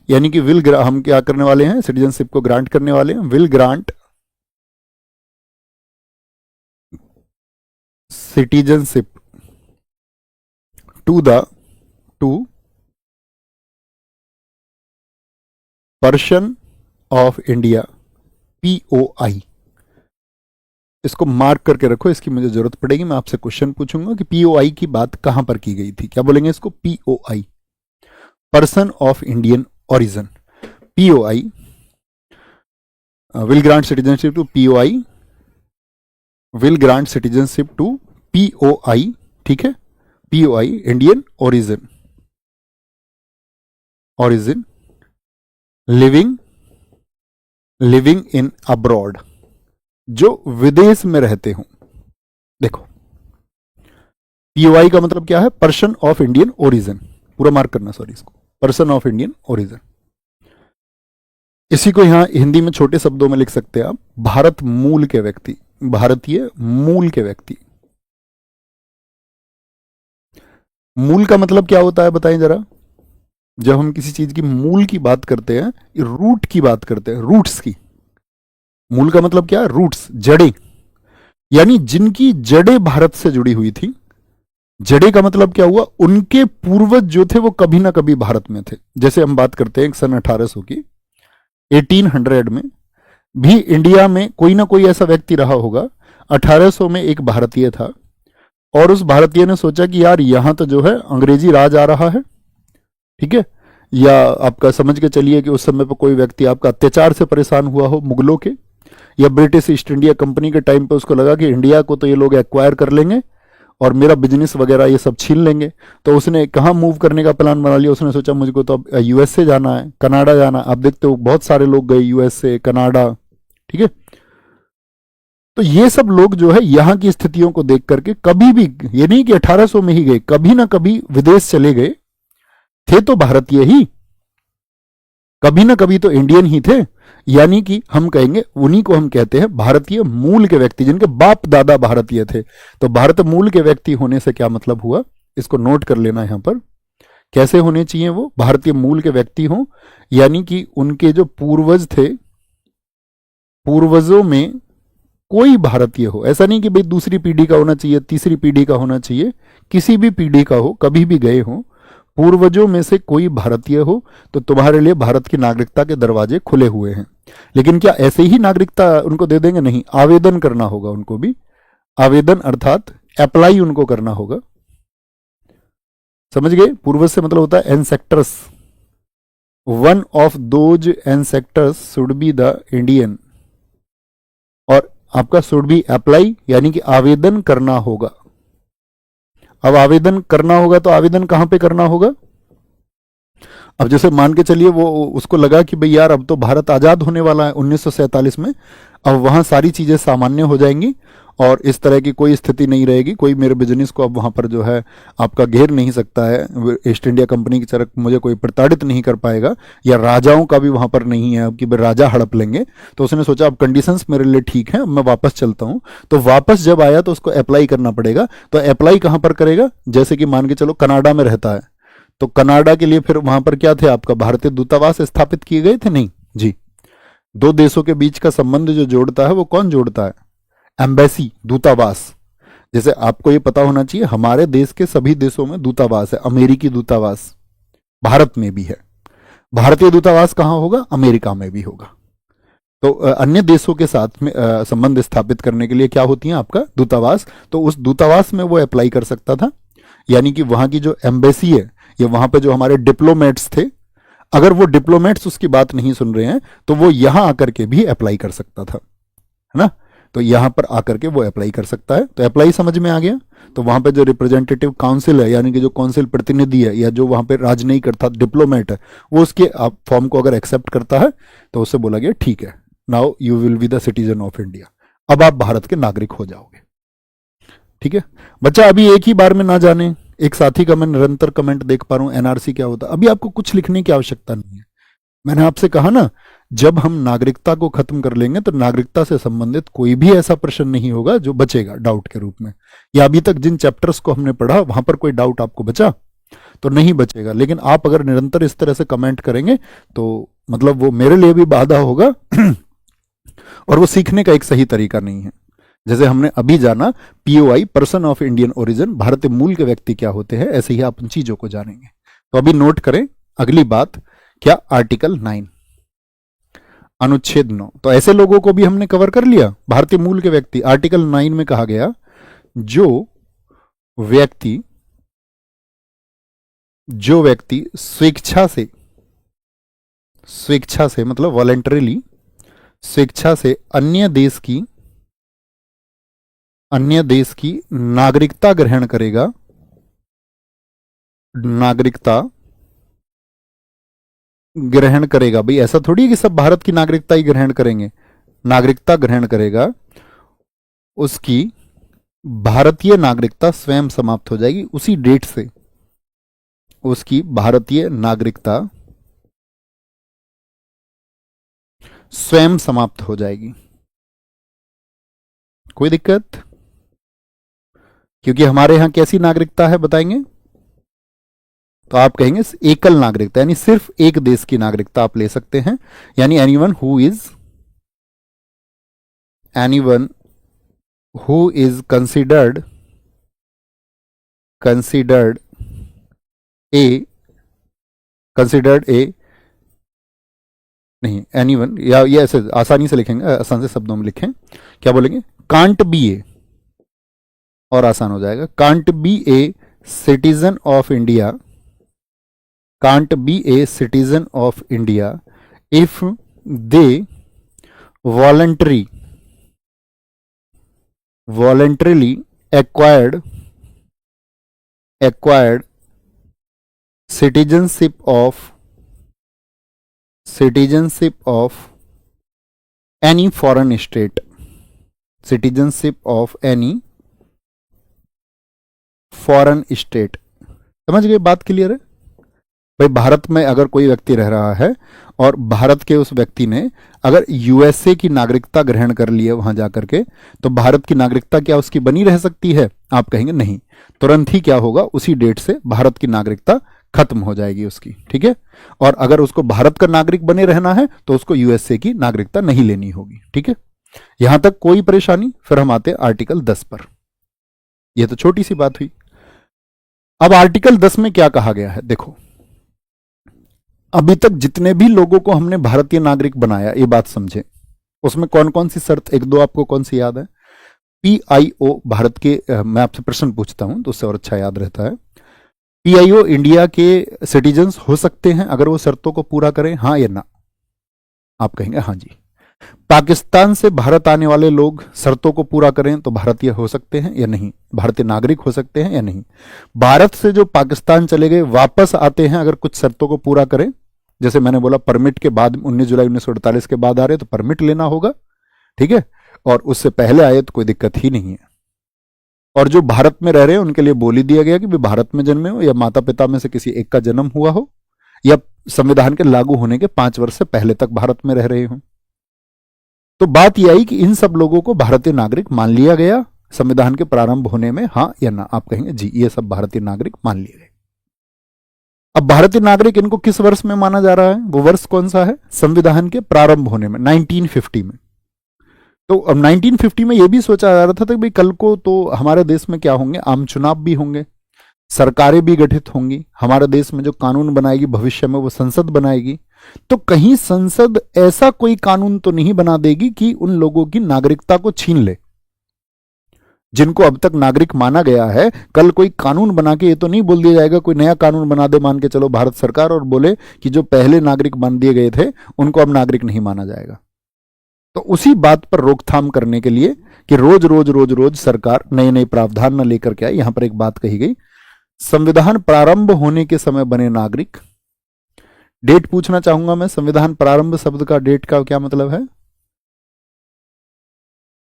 यानी कि हम क्या करने वाले हैं? सिटीजनशिप को ग्रांट करने वाले हैं। Will grant citizenship to person of India, POI। इसको मार्क करके रखो, इसकी मुझे जरूरत पड़ेगी। मैं आपसे क्वेश्चन पूछूंगा कि POI की बात कहां पर की गई थी। क्या बोलेंगे इसको? POI, person of Indian origin. POI, will grant citizenship to POI, will grant citizenship to POI, ठीक है। POI Indian origin, living in abroad, जो विदेश में रहते हो। देखो POI का मतलब क्या है? Person of Indian origin. पूरा मार्क करना, सॉरी, इसको पर्सन ऑफ इंडियन ओरिजिन। इसी को यहां हिंदी में छोटे शब्दों में लिख सकते हैं आप, भारत मूल के व्यक्ति, भारतीय मूल के व्यक्ति। मूल का मतलब क्या होता है बताएं जरा? जब हम किसी चीज की मूल की बात करते हैं, रूट की बात करते हैं, रूट्स की। मूल का मतलब क्या है? रूट्स, जड़ें, यानी जिनकी जड़ें भारत से जुड़ी हुई थी। जड़ें का मतलब क्या हुआ? उनके पूर्वज जो थे वो कभी ना कभी भारत में थे। जैसे हम बात करते हैं सन 1800 की, 1800 में भी इंडिया में कोई ना कोई ऐसा व्यक्ति रहा होगा। 1800 में एक भारतीय था, और उस भारतीय ने सोचा कि यार यहां तो जो है अंग्रेजी राज आ रहा है, ठीक है। या आपका समझ के चलिए कि उस समय पर कोई व्यक्ति आपका अत्याचार से परेशान हुआ हो मुगलों के, या ब्रिटिश ईस्ट इंडिया कंपनी के टाइम पे उसको लगा कि इंडिया को तो ये लोग एक्वायर कर लेंगे और मेरा बिजनेस वगैरह ये सब छीन लेंगे। तो उसने कहाँ मूव करने का प्लान बना लिया? उसने सोचा मुझको तो अब USA जाना है, कनाडा जाना। आप देखते हो बहुत सारे लोग गए USA, कनाडा, ठीक है। तो ये सब लोग जो है यहाँ की स्थितियों को देख करके कभी भी, ये नहीं कि 1800 में ही गए, कभी ना कभी विदेश चले गए, थे तो भारतीय ही, कभी ना कभी तो इंडियन ही थे। यानी कि हम कहेंगे, उन्हीं को हम कहते हैं भारतीय मूल के व्यक्ति, जिनके बाप दादा भारतीय थे। तो भारत मूल के व्यक्ति होने से क्या मतलब हुआ, इसको नोट कर लेना यहां पर। कैसे होने चाहिए? वो भारतीय मूल के व्यक्ति हों, यानी कि उनके जो पूर्वज थे, पूर्वजों में कोई भारतीय हो। ऐसा नहीं कि भाई दूसरी पीढ़ी का होना चाहिए, तीसरी पीढ़ी का होना चाहिए, किसी भी पीढ़ी का हो, कभी भी गए हो, पूर्वजों में से कोई भारतीय हो, तो तुम्हारे लिए भारत की नागरिकता के दरवाजे खुले हुए हैं। लेकिन क्या ऐसे ही नागरिकता उनको दे देंगे? नहीं, आवेदन करना होगा उनको भी। आवेदन अर्थात अप्लाई उनको करना होगा। समझ गए? पूर्वज से मतलब होता है ancestors. One of those ancestors should be the Indian, और आपका शुड बी अप्लाई, यानी कि आवेदन करना होगा। अब आवेदन करना होगा तो आवेदन कहां पे करना होगा? अब जैसे मान के चलिए वो उसको लगा कि भाई यार अब तो भारत आजाद होने वाला है 1947 में, अब वहां सारी चीजें सामान्य हो जाएंगी और इस तरह की कोई स्थिति नहीं रहेगी, कोई मेरे बिजनेस को अब वहां पर जो है आपका घेर नहीं सकता है, ईस्ट इंडिया कंपनी की तरह मुझे कोई प्रताड़ित नहीं कर पाएगा, या राजाओं का भी वहां पर नहीं है अब कि भाई राजा हड़प लेंगे। तो उसने सोचा अब कंडीशंस मेरे लिए ठीक है, मैं वापस चलता हूं। तो वापस जब आया तो उसको अप्लाई करना पड़ेगा। तो अप्लाई कहां पर करेगा? जैसे कि मान के चलो कनाडा में रहता है, तो कनाडा के लिए फिर वहां पर क्या थे, आपका भारतीय दूतावास स्थापित किए गए थे? नहीं जी। दो देशों के बीच का संबंध जो जोड़ता है वो कौन जोड़ता है? एम्बेसी, दूतावास। जैसे आपको ये पता होना चाहिए हमारे देश के सभी देशों में दूतावास है। अमेरिकी दूतावास भारत में भी है, भारतीय दूतावास कहां होगा? अमेरिका में भी होगा। तो अन्य देशों के साथ में संबंध स्थापित करने के लिए क्या होती है? आपका दूतावास। तो उस दूतावास में वो अप्लाई कर सकता था, यानी कि वहां की जो एम्बेसी है या वहां पे जो हमारे डिप्लोमेट्स थे, अगर वो डिप्लोमेट्स उसकी बात नहीं सुन रहे हैं तो वो यहां आकर के भी अप्लाई कर सकता था, है ना? तो यहां पर आकर के वो अप्लाई कर सकता है। तो अप्लाई समझ में आ गया। तो वहां पे जो रिप्रेजेंटेटिव काउंसिल है, यानी कि जो काउंसिल प्रतिनिधि है या जो वहां पे राजनयिक अर्थात डिप्लोमेट है, वो उसके फॉर्म को अगर एक्सेप्ट करता है तो उससे बोला गया ठीक है, now you will be the citizen of India, अब आप भारत के नागरिक हो जाओगे। ठीक है बच्चा, अभी एक ही बार में ना जाने। एक साथी का मैं निरंतर कमेंट देख पा रहा हूं, एनआरसी क्या होता है। अभी आपको कुछ लिखने की आवश्यकता नहीं है। मैंने आपसे कहा ना, जब हम नागरिकता को खत्म कर लेंगे तो नागरिकता से संबंधित कोई भी ऐसा प्रश्न नहीं होगा जो बचेगा डाउट के रूप में। या अभी तक जिन चैप्टर्स को हमने पढ़ा वहां पर कोई डाउट आपको बचा तो नहीं बचेगा। लेकिन आप अगर निरंतर इस तरह से कमेंट करेंगे तो मतलब वो मेरे लिए भी बाधा होगा और वो सीखने का एक सही तरीका नहीं है। जैसे हमने अभी जाना POI, person of Indian origin, भारतीय मूल के व्यक्ति क्या होते हैं, ऐसे ही आप उन चीजों को जानेंगे। तो अभी नोट करें अगली बात क्या, आर्टिकल 9 अनुच्छेद 9। तो ऐसे लोगों को भी हमने कवर कर लिया, भारतीय मूल के व्यक्ति। आर्टिकल 9 में कहा गया जो व्यक्ति स्वेच्छा से मतलब वॉलेंटरीली, स्वेच्छा से अन्य देश की नागरिकता ग्रहण करेगा, भाई ऐसा थोड़ी है कि सब भारत की नागरिकता ही ग्रहण करेंगे। नागरिकता ग्रहण करेगा, उसकी भारतीय नागरिकता स्वयं समाप्त हो जाएगी। उसी डेट से उसकी भारतीय नागरिकता स्वयं समाप्त हो जाएगी। कोई दिक्कत? क्योंकि हमारे यहां कैसी नागरिकता है बताएंगे? तो आप कहेंगे एकल नागरिकता, यानी सिर्फ एक देश की नागरिकता आप ले सकते हैं। यानी anyone who is considered a नहीं, एनीवन, या ये ऐसे आसानी से लिखेंगे, आसान से शब्दों में लिखें, क्या बोलेंगे, कांट बी ए, और आसान हो जाएगा, can't be a citizen of India, can't be a citizen of India if they voluntarily acquired citizenship of any foreign state, citizenship of any foreign state। समझ गए? बात क्लियर है? भाई भारत में अगर कोई व्यक्ति रह रहा है और भारत के उस व्यक्ति ने अगर यूएसए की नागरिकता ग्रहण कर ली है वहां जाकर के, तो भारत की नागरिकता क्या उसकी बनी रह सकती है? आप कहेंगे नहीं, तुरंत ही क्या होगा, उसी डेट से भारत की नागरिकता खत्म हो जाएगी उसकी, ठीक है। और अगर उसको भारत का नागरिक बने रहना है तो उसको यूएसए की नागरिकता नहीं लेनी होगी, ठीक है। यहां तक कोई परेशानी? फिर हम आते हैं आर्टिकल 10 पर। यह तो छोटी सी बात हुई। अब आर्टिकल 10 में क्या कहा गया है, देखो। अभी तक जितने भी लोगों को हमने भारतीय नागरिक बनाया, ये बात समझे, उसमें कौन कौन सी शर्त, एक दो आपको कौन सी याद है? पीआईओ भारत के, मैं आपसे प्रश्न पूछता हूं तो उससे और अच्छा याद रहता है। पीआईओ इंडिया के सिटीजन्स हो सकते हैं अगर वो शर्तों को पूरा करें, हाँ या ना? आप कहेंगे हाँ जी। पाकिस्तान से भारत आने वाले लोग शर्तों को पूरा करें तो भारतीय हो सकते हैं या नहीं, भारतीय नागरिक हो सकते हैं या नहीं? भारत से जो पाकिस्तान चले गए वापस आते हैं अगर कुछ शर्तों को पूरा करें, जैसे मैंने बोला परमिट के बाद, 19 जुलाई 1948 के बाद आ रहे तो परमिट लेना होगा, ठीक है। और उससे पहले आए तो कोई दिक्कत ही नहीं है। और जो भारत में रह रहे हैं उनके लिए बोल ही दिया गया कि वे भारत में जन्मे हो या माता पिता में से किसी एक का जन्म हुआ हो या संविधान के लागू होने के 5 वर्ष से पहले तक भारत में रह रहे हो। तो बात यह आई कि इन सब लोगों को भारतीय नागरिक मान लिया गया संविधान के प्रारंभ होने में, हाँ या ना? आप कहेंगे जी, ये सब भारतीय नागरिक मान लिए गए। अब भारतीय नागरिक इनको किस वर्ष में माना जा रहा है? वो वर्ष कौन सा है? संविधान के प्रारंभ होने में, 1950 में। तो अब 1950 में यह भी सोचा जा रहा था कि भाई कल को तो हमारे देश में क्या होंगे, आम चुनाव भी होंगे, सरकारें भी गठित होंगी, हमारे देश में जो कानून बनाएगी भविष्य में वो संसद बनाएगी। तो कहीं संसद ऐसा कोई कानून तो नहीं बना देगी कि उन लोगों की नागरिकता को छीन ले जिनको अब तक नागरिक माना गया है। कल कोई कानून बना के ये तो नहीं बोल दिया जाएगा, कोई नया कानून बना दे मान के चलो भारत सरकार, और बोले कि जो पहले नागरिक मान दिए गए थे उनको अब नागरिक नहीं माना जाएगा। तो उसी बात पर रोकथाम करने के लिए कि रोज रोज रोज रोज सरकार नए नए प्रावधान न लेकर के आए, यहां पर एक बात कही गई, संविधान प्रारंभ होने के समय बने नागरिक। डेट पूछना चाहूंगा मैं, संविधान प्रारंभ शब्द का डेट का क्या मतलब है?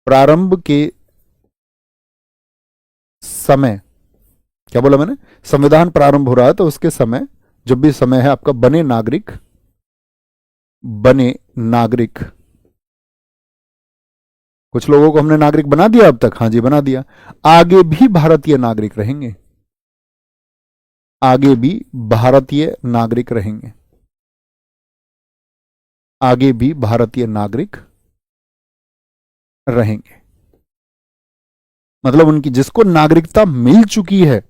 प्रारंभ के समय, क्या बोला मैंने? संविधान प्रारंभ हो रहा है तो उसके समय, जब भी समय है आपका, बने नागरिक, बने नागरिक। कुछ लोगों को हमने नागरिक बना दिया अब तक, हाँ जी बना दिया। आगे भी भारतीय नागरिक रहेंगे, आगे भी भारतीय नागरिक रहेंगे, आगे भी भारतीय नागरिक रहेंगे। मतलब उनकी जिसको नागरिकता मिल चुकी है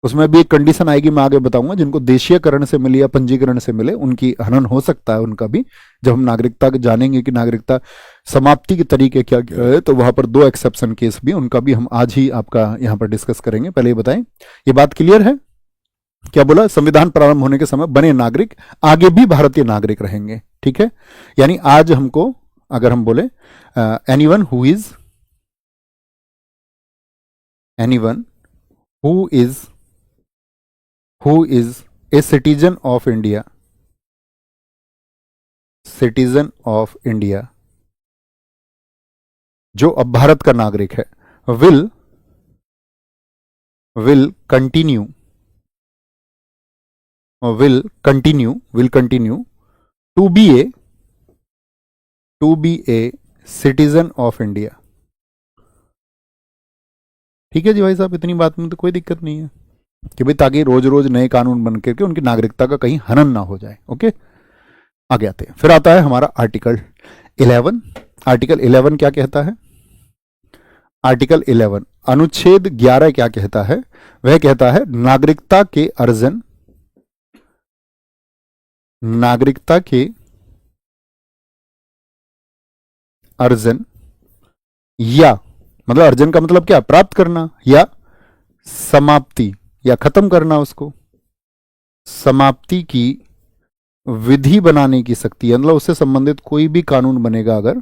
उसमें भी एक कंडीशन आएगी, मैं आगे बताऊंगा। जिनको देशीयकरण से मिली या पंजीकरण से मिले उनकी हनन हो सकता है, उनका भी। जब हम नागरिकता जानेंगे कि नागरिकता समाप्ति के तरीके क्या क्या है तो वहां पर 2 एक्सेप्शन केस भी, उनका भी हम आज ही आपका यहां पर डिस्कस करेंगे। पहले ये बताएं, ये बात क्लियर है? क्या बोला? संविधान प्रारंभ होने के समय बने नागरिक आगे भी भारतीय नागरिक रहेंगे, ठीक है। यानी आज हमको अगर हम बोले anyone who is a citizen of India, citizen of India, जो अब भारत का नागरिक है, will continue to be a citizen of India. ठीक है जी भाई साहब, इतनी बात में तो कोई दिक्कत नहीं है कि भाई ताकि रोज रोज नए कानून बन करके उनकी नागरिकता का कहीं हनन ना हो जाए। ओके, आगे आते हैं। फिर आता है हमारा आर्टिकल 11। आर्टिकल 11 क्या कहता है? आर्टिकल 11 अनुच्छेद 11 क्या कहता है? वह कहता है नागरिकता के अर्जन, नागरिकता के अर्जन या, मतलब अर्जन का मतलब क्या? प्राप्त करना, या समाप्ति या खत्म करना उसको, समाप्ति की विधि बनाने की शक्ति है। मतलब उससे संबंधित कोई भी कानून बनेगा, अगर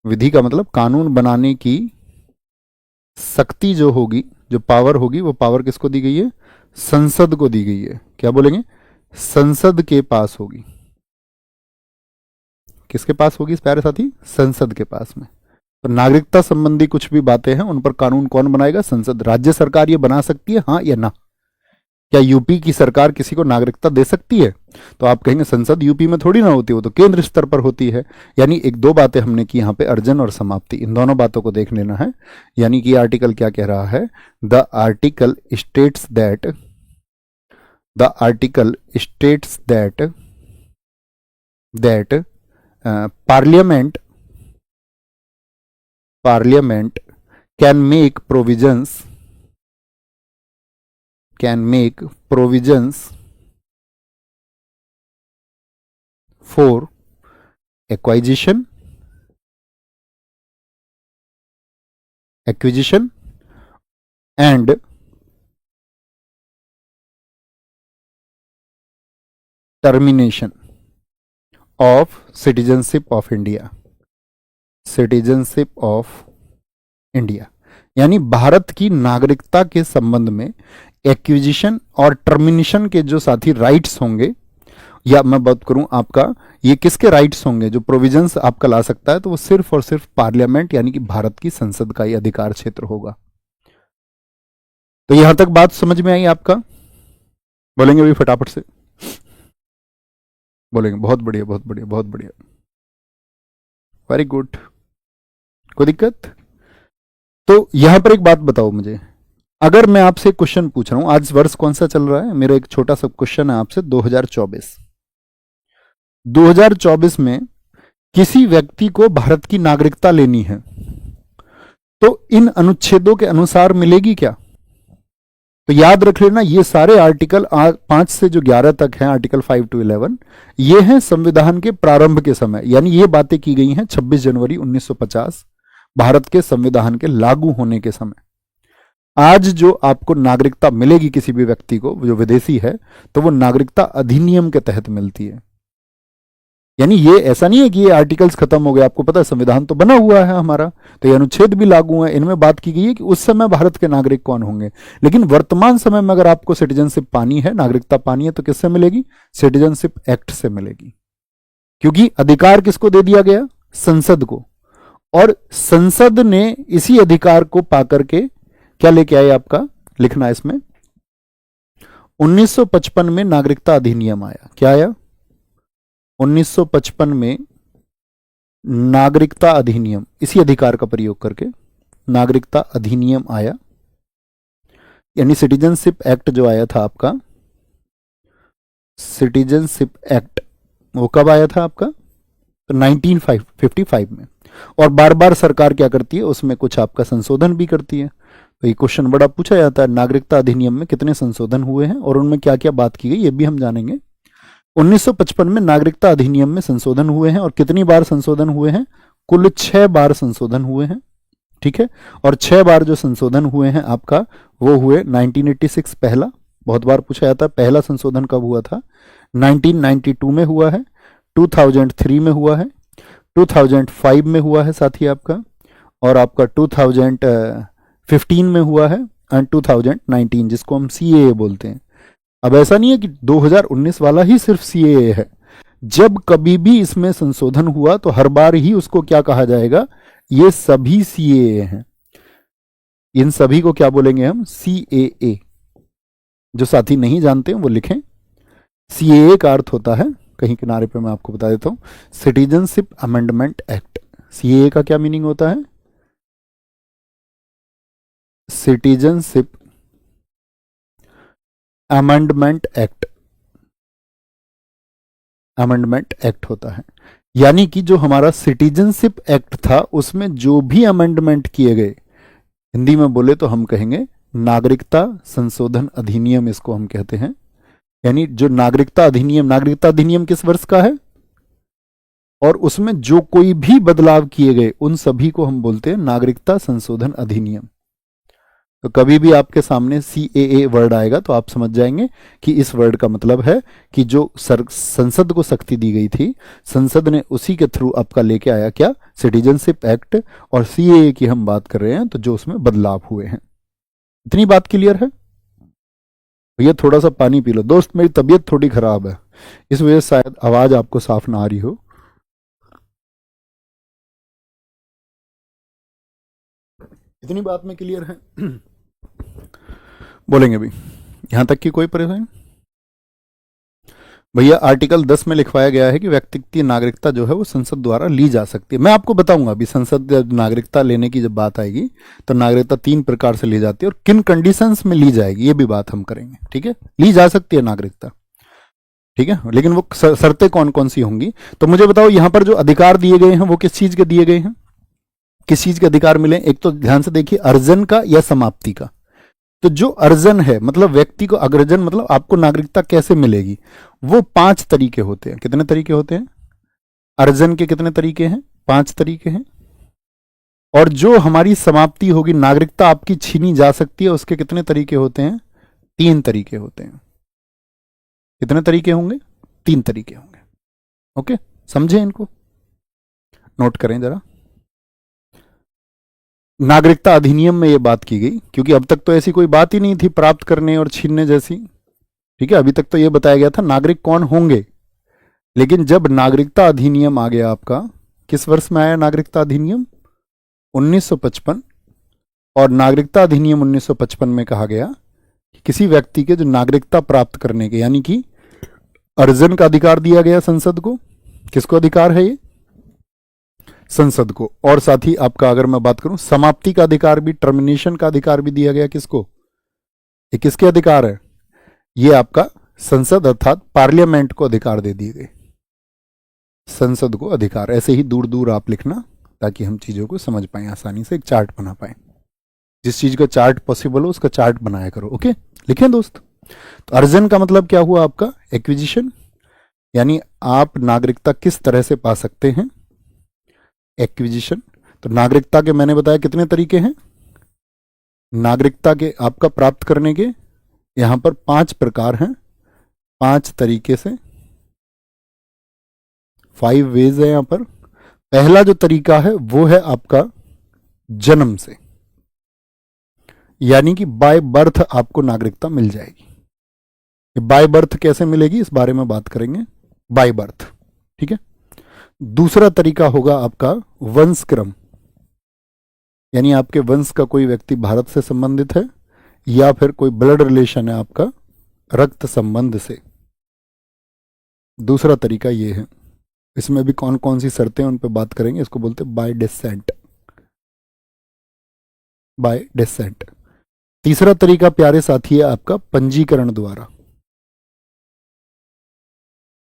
विधि का मतलब कानून बनाने की शक्ति जो होगी, जो पावर होगी, वो पावर किसको दी गई है? संसद को दी गई है। क्या बोलेंगे? संसद के पास होगी। किसके पास होगी प्यारे साथी? संसद के पास में। तो नागरिकता संबंधी कुछ भी बातें हैं उन पर कानून कौन बनाएगा? संसद। राज्य सरकार ये बना सकती है, हाँ या ना? क्या यूपी की सरकार किसी को नागरिकता दे सकती है? तो आप कहेंगे संसद यूपी में थोड़ी ना होती, वो तो केंद्र स्तर पर होती है। यानी एक दो बातें हमने की यहाँ पे, अर्जन और समाप्ति, इन दोनों बातों को देख लेना है। यानी कि आर्टिकल क्या कह रहा है? The article states that the article states that parliament can make provisions for acquisition and termination of citizenship of India, यानी भारत की नागरिकता के संबंध में एक्विजिशन और टर्मिनेशन के जो साथी राइट्स होंगे, या मैं बात करूं आपका ये किसके राइट्स होंगे, जो प्रोविजंस आपका ला सकता है, तो वो सिर्फ और सिर्फ पार्लियामेंट यानी कि भारत की संसद का ही अधिकार क्षेत्र होगा। तो यहां तक बात समझ में आई आपका? बोलेंगे अभी फटाफट से, बोलेंगे बहुत बढ़िया बहुत बढ़िया बहुत बढ़िया, वेरी गुड, कोई दिक्कत? तो यहां पर एक बात बताओ मुझे, अगर मैं आपसे क्वेश्चन पूछ रहा हूं, आज वर्ष कौन सा चल रहा है, मेरा एक छोटा सा क्वेश्चन है आपसे, 2024 में किसी व्यक्ति को भारत की नागरिकता लेनी है तो इन अनुच्छेदों के अनुसार मिलेगी क्या? तो याद रख लेना, ये सारे आर्टिकल 5 से जो 11 तक हैं, आर्टिकल 5 to 11, ये हैं संविधान के प्रारंभ के समय, यानी ये बातें की गई हैं 26 जनवरी 1950 भारत के संविधान के लागू होने के समय। आज जो आपको नागरिकता मिलेगी किसी भी व्यक्ति को जो विदेशी है, तो वो नागरिकता अधिनियम के तहत मिलती है। यानी ये ऐसा नहीं है कि ये आर्टिकल्स खत्म हो गए, आपको पता है संविधान तो बना हुआ है हमारा, तो ये अनुच्छेद भी लागू है, इनमें बात की गई है कि उस समय भारत के नागरिक कौन होंगे। लेकिन वर्तमान समय में अगर आपको सिटीजनशिप पानी है, नागरिकता पानी है, तो किससे मिलेगी? सिटीजनशिप एक्ट से मिलेगी, क्योंकि अधिकार किसको दे दिया गया? संसद को, और संसद ने इसी अधिकार को पाकर के क्या लेके आए, आपका लिखना है इसमें, 1955 में नागरिकता अधिनियम आया। क्या आया? 1955 में नागरिकता अधिनियम, इसी अधिकार का प्रयोग करके नागरिकता अधिनियम आया, यानी सिटीजनशिप एक्ट जो आया था आपका, सिटीजनशिप एक्ट वो कब आया था आपका? तो 1955 में। और बार बार सरकार क्या करती है, उसमें कुछ आपका संशोधन भी करती है। तो ये क्वेश्चन बड़ा पूछा जाता है, नागरिकता अधिनियम में कितने संशोधन हुए हैं और उनमें क्या क्या बात की गई, ये भी हम जानेंगे। 1955 में नागरिकता अधिनियम में संशोधन हुए हैं, और कितनी बार संशोधन हुए हैं? कुल 6 बार संशोधन हुए हैं, ठीक है। और 6 बार जो संशोधन हुए हैं आपका, वो हुए 1986 पहला, बहुत बार पूछा जाता है पहला संशोधन कब हुआ था, 1992 में हुआ है, 2003 में हुआ है, 2005 में हुआ है साथी आपका, और आपका 2015 में हुआ है, एंड 2019 जिसको हम CAA बोलते हैं। अब ऐसा नहीं है कि 2019 वाला ही सिर्फ CAA है, जब कभी भी इसमें संशोधन हुआ तो हर बार ही उसको क्या कहा जाएगा, ये सभी CAA हैं, इन सभी को क्या बोलेंगे हम? CAA। जो साथी नहीं जानते हैं वो लिखें, CAA का अर्थ होता है, कहीं किनारे पे मैं आपको बता देता हूं, सिटीजनशिप अमेंडमेंट एक्ट। CAA का क्या मीनिंग होता है? Citizenship amendment act, amendment act होता है। यानी कि जो हमारा सिटीजनशिप एक्ट था उसमें जो भी अमेंडमेंट किए गए, हिंदी में बोले तो हम कहेंगे नागरिकता संशोधन अधिनियम, इसको हम कहते हैं। यानी जो नागरिकता अधिनियम किस वर्ष का है, और उसमें जो कोई भी बदलाव किए गए उन सभी को हम बोलते हैं नागरिकता संशोधन अधिनियम। तो कभी भी आपके सामने CAA वर्ड आएगा तो आप समझ जाएंगे कि इस वर्ड का मतलब है कि जो संसद को शक्ति दी गई थी, संसद ने उसी के थ्रू आपका लेके आया क्या, सिटीजनशिप एक्ट, और CAA की हम बात कर रहे हैं तो जो उसमें बदलाव हुए हैं। इतनी बात क्लियर है? भैया थोड़ा सा पानी पी लो दोस्त, मेरी तबीयत थोड़ी खराब है, इस वजह से शायद आवाज आपको साफ ना आ रही हो। इतनी बात में क्लियर है? बोलेंगे भी यहां तक की कोई परेशानी? भैया आर्टिकल 10 में लिखवाया गया है कि व्यक्ति की नागरिकता जो है वो संसद द्वारा ली जा सकती है। मैं आपको बताऊंगा अभी संसद जब नागरिकता लेने की जब बात आएगी तो नागरिकता 3 प्रकार से ली जाती है और किन कंडीशंस में ली जाएगी ये भी बात हम करेंगे। ठीक है, ली जा सकती है नागरिकता, ठीक है, लेकिन वो शर्तें कौन कौन सी होंगी। तो मुझे बताओ यहाँ पर जो अधिकार दिए गए हैं वो किस चीज के दिए गए हैं, किस चीज के अधिकार मिले। एक तो ध्यान से देखिए, अर्जन का या समाप्ति का। तो जो अर्जन है मतलब व्यक्ति को अग्रजन मतलब आपको नागरिकता कैसे मिलेगी, वो 5 तरीके होते हैं। कितने तरीके होते हैं अर्जन के, कितने तरीके हैं, 5 तरीके हैं। और जो हमारी समाप्ति होगी, नागरिकता आपकी छीनी जा सकती है, उसके कितने तरीके होते हैं, 3 तरीके होते हैं। कितने तरीके होंगे, 3 तरीके होंगे। ओके, समझे, इनको नोट करें जरा। नागरिकता अधिनियम में यह बात की गई, क्योंकि अब तक तो ऐसी कोई बात ही नहीं थी प्राप्त करने और छीनने जैसी। ठीक है, अभी तक तो यह बताया गया था नागरिक कौन होंगे, लेकिन जब नागरिकता अधिनियम आ गया आपका, किस वर्ष में आया नागरिकता अधिनियम, 1955। और नागरिकता अधिनियम 1955 में कहा गया कि किसी व्यक्ति के जो नागरिकता प्राप्त करने के, यानी कि अर्जन का अधिकार दिया गया संसद को। किसको अधिकार है ये, संसद को। और साथ ही आपका अगर मैं बात करूं समाप्ति का अधिकार भी, टर्मिनेशन का अधिकार भी दिया गया किसको, ये किसके अधिकार है, ये आपका संसद अर्थात पार्लियामेंट को अधिकार दे दिए गए, संसद को अधिकार। ऐसे ही दूर दूर आप लिखना ताकि हम चीजों को समझ पाए आसानी से, एक चार्ट बना पाए। जिस चीज का चार्ट पॉसिबल हो उसका चार्ट बनाया करो। ओके, लिखें दोस्त। तो अर्जन का मतलब क्या हुआ आपका, एक्विजिशन, यानी आप नागरिकता किस तरह से पा सकते हैं, एक्विजिशन। तो नागरिकता के मैंने बताया कितने तरीके हैं, नागरिकता के आपका प्राप्त करने के यहां पर 5 प्रकार हैं, 5 तरीके से, 5 वेज है यहां पर। पहला जो तरीका है वो है आपका जन्म से, यानी कि बाय बर्थ आपको नागरिकता मिल जाएगी। बाय बर्थ कैसे मिलेगी इस बारे में बात करेंगे, बाय बर्थ। ठीक है, दूसरा तरीका होगा आपका वंशक्रम, यानी आपके वंश का कोई व्यक्ति भारत से संबंधित है या फिर कोई ब्लड रिलेशन है आपका रक्त संबंध से। दूसरा तरीका ये है, इसमें भी कौन कौन सी शर्तें उन पर बात करेंगे। इसको बोलते हैं बाय डिसेंट, बाय डिसेंट। तीसरा तरीका प्यारे साथी है आपका पंजीकरण द्वारा,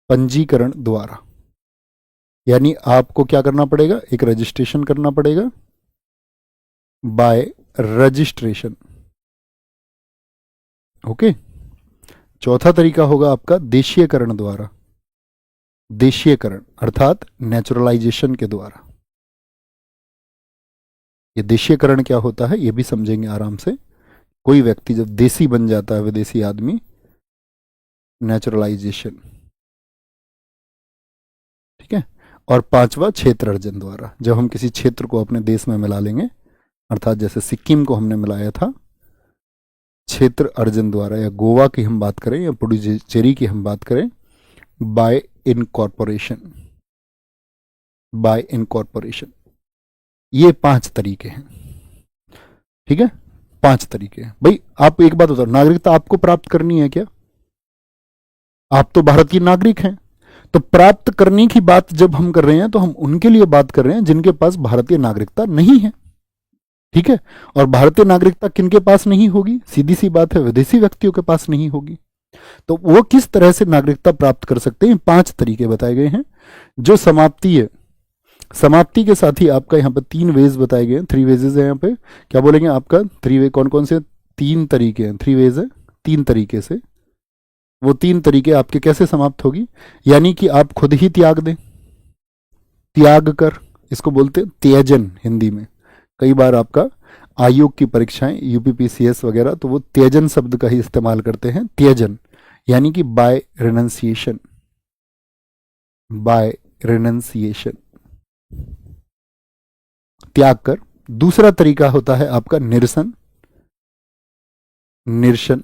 पंजीकरण द्वारा, यानी आपको क्या करना पड़ेगा, एक रजिस्ट्रेशन करना पड़ेगा, बाय रजिस्ट्रेशन। ओके, चौथा तरीका होगा आपका देशीयकरण द्वारा, देशीयकरण अर्थात नेचुरलाइजेशन के द्वारा। ये देशीयकरण क्या होता है ये भी समझेंगे आराम से। कोई व्यक्ति जब देसी बन जाता है, विदेशी आदमी, नेचुरलाइजेशन। ठीक है, और 5वां क्षेत्र अर्जन द्वारा, जब हम किसी क्षेत्र को अपने देश में मिला लेंगे, अर्थात जैसे सिक्किम को हमने मिलाया था क्षेत्र अर्जन द्वारा, या गोवा की हम बात करें या पुडुचेरी की हम बात करें, बाय इनकॉर्पोरेशन, बाय इनकॉर्पोरेशन। ये 5 तरीके हैं। ठीक है, 5 तरीके हैं। भाई आप एक बात बताओ, नागरिकता आपको प्राप्त करनी है क्या, आप तो भारत की नागरिक हैं, तो प्राप्त करने की बात जब हम कर रहे हैं तो हम उनके लिए बात कर रहे हैं जिनके पास भारतीय नागरिकता नहीं है। ठीक है, और भारतीय नागरिकता किनके पास नहीं होगी, सीधी सी बात है, विदेशी व्यक्तियों के पास नहीं होगी। तो वो किस तरह से नागरिकता प्राप्त कर सकते हैं, 5 तरीके बताए गए हैं। जो समाप्ति है, समाप्ति के साथ ही आपका यहाँ पर 3 वेज बताए गए हैं, 3 वेजेस है यहाँ पे। क्या बोलेंगे आपका 3 वे, कौन कौन से, 3 तरीके हैं, 3 वेज है, 3 तरीके से। वो 3 तरीके आपके कैसे समाप्त होगी, यानी कि आप खुद ही त्याग दें, त्याग कर, इसको बोलते हैं त्यजन हिंदी में। कई बार आपका आयोग की परीक्षाएं यूपीपीसीएस वगैरह, तो वो त्यजन शब्द का ही इस्तेमाल करते हैं, त्यजन, यानी कि बाय रिनंसिएशन, बाय रिनंसिएशन, त्याग कर। दूसरा तरीका होता है आपका निरसन, निरसन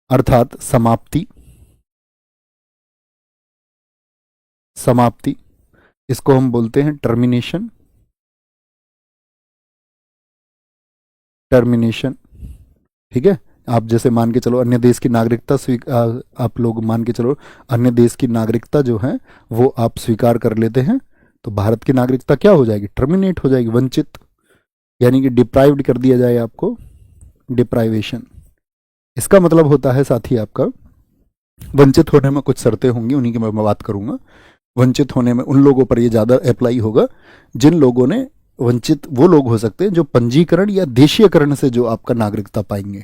अर्थात समाप्ति, समाप्ति, इसको हम बोलते हैं टर्मिनेशन, टर्मिनेशन। ठीक है, आप जैसे मान के चलो अन्य देश की नागरिकता आप लोग मान के चलो अन्य देश की नागरिकता जो है वो आप स्वीकार कर लेते हैं, तो भारत की नागरिकता क्या हो जाएगी? टर्मिनेट हो जाएगी, वंचित, यानी कि डिप्राइव्ड कर दिया जाए आपको, डिप्राइवेशन। इसका मतलब होता है साथी आपका वंचित होने में कुछ शर्तें होंगी, उन्हीं की मैं बात करूंगा। वंचित होने में उन लोगों पर ये ज़्यादा अप्लाई होगा जिन लोगों ने वंचित वो लोग हो सकते हैं जो पंजीकरण या देशीयकरण से जो आपका नागरिकता पाएंगे।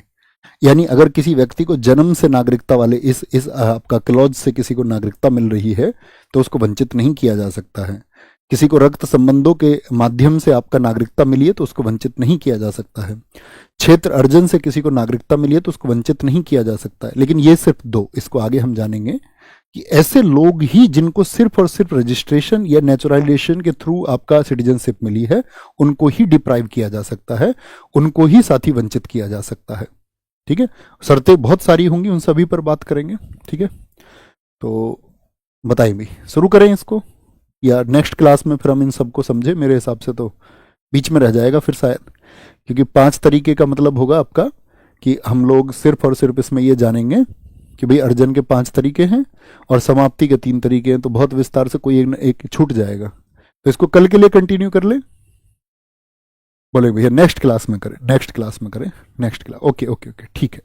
यानी अगर किसी व्यक्ति को जन्म से नागरिकता वाले इस आपका क्लॉज से किसी को नागरिकता मिल रही है तो उसको वंचित नहीं किया जा सकता है। किसी को रक्त संबंधों के माध्यम से आपका नागरिकता मिली है तो उसको वंचित नहीं किया जा सकता है। क्षेत्र अर्जन से किसी को नागरिकता मिली है तो उसको वंचित नहीं किया जा सकता है। लेकिन ये सिर्फ दो, इसको आगे हम जानेंगे कि ऐसे लोग ही जिनको सिर्फ और सिर्फ रजिस्ट्रेशन या नेचुरलाइजेशन के थ्रू आपका सिटीजनशिप मिली है उनको ही डिप्राइव किया जा सकता है, उनको ही साथी वंचित किया जा सकता है। ठीक है, शर्तें बहुत सारी होंगी, उन सभी पर बात करेंगे। ठीक है, तो बताइए भाई, शुरू करें इसको या नेक्स्ट क्लास में फिर हम इन सबको समझे? मेरे हिसाब से तो बीच में रह जाएगा फिर शायद, क्योंकि 5 तरीके का मतलब होगा आपका कि हम लोग सिर्फ और सिर्फ इसमें ये जानेंगे कि भाई अर्जन के 5 तरीके हैं और समाप्ति के 3 तरीके हैं, तो बहुत विस्तार से कोई एक छूट जाएगा। तो इसको कल के लिए कंटिन्यू कर ले, बोले भैया नेक्स्ट क्लास में करें, नेक्स्ट क्लास में करें, next class. Okay okay okay, ठीक है।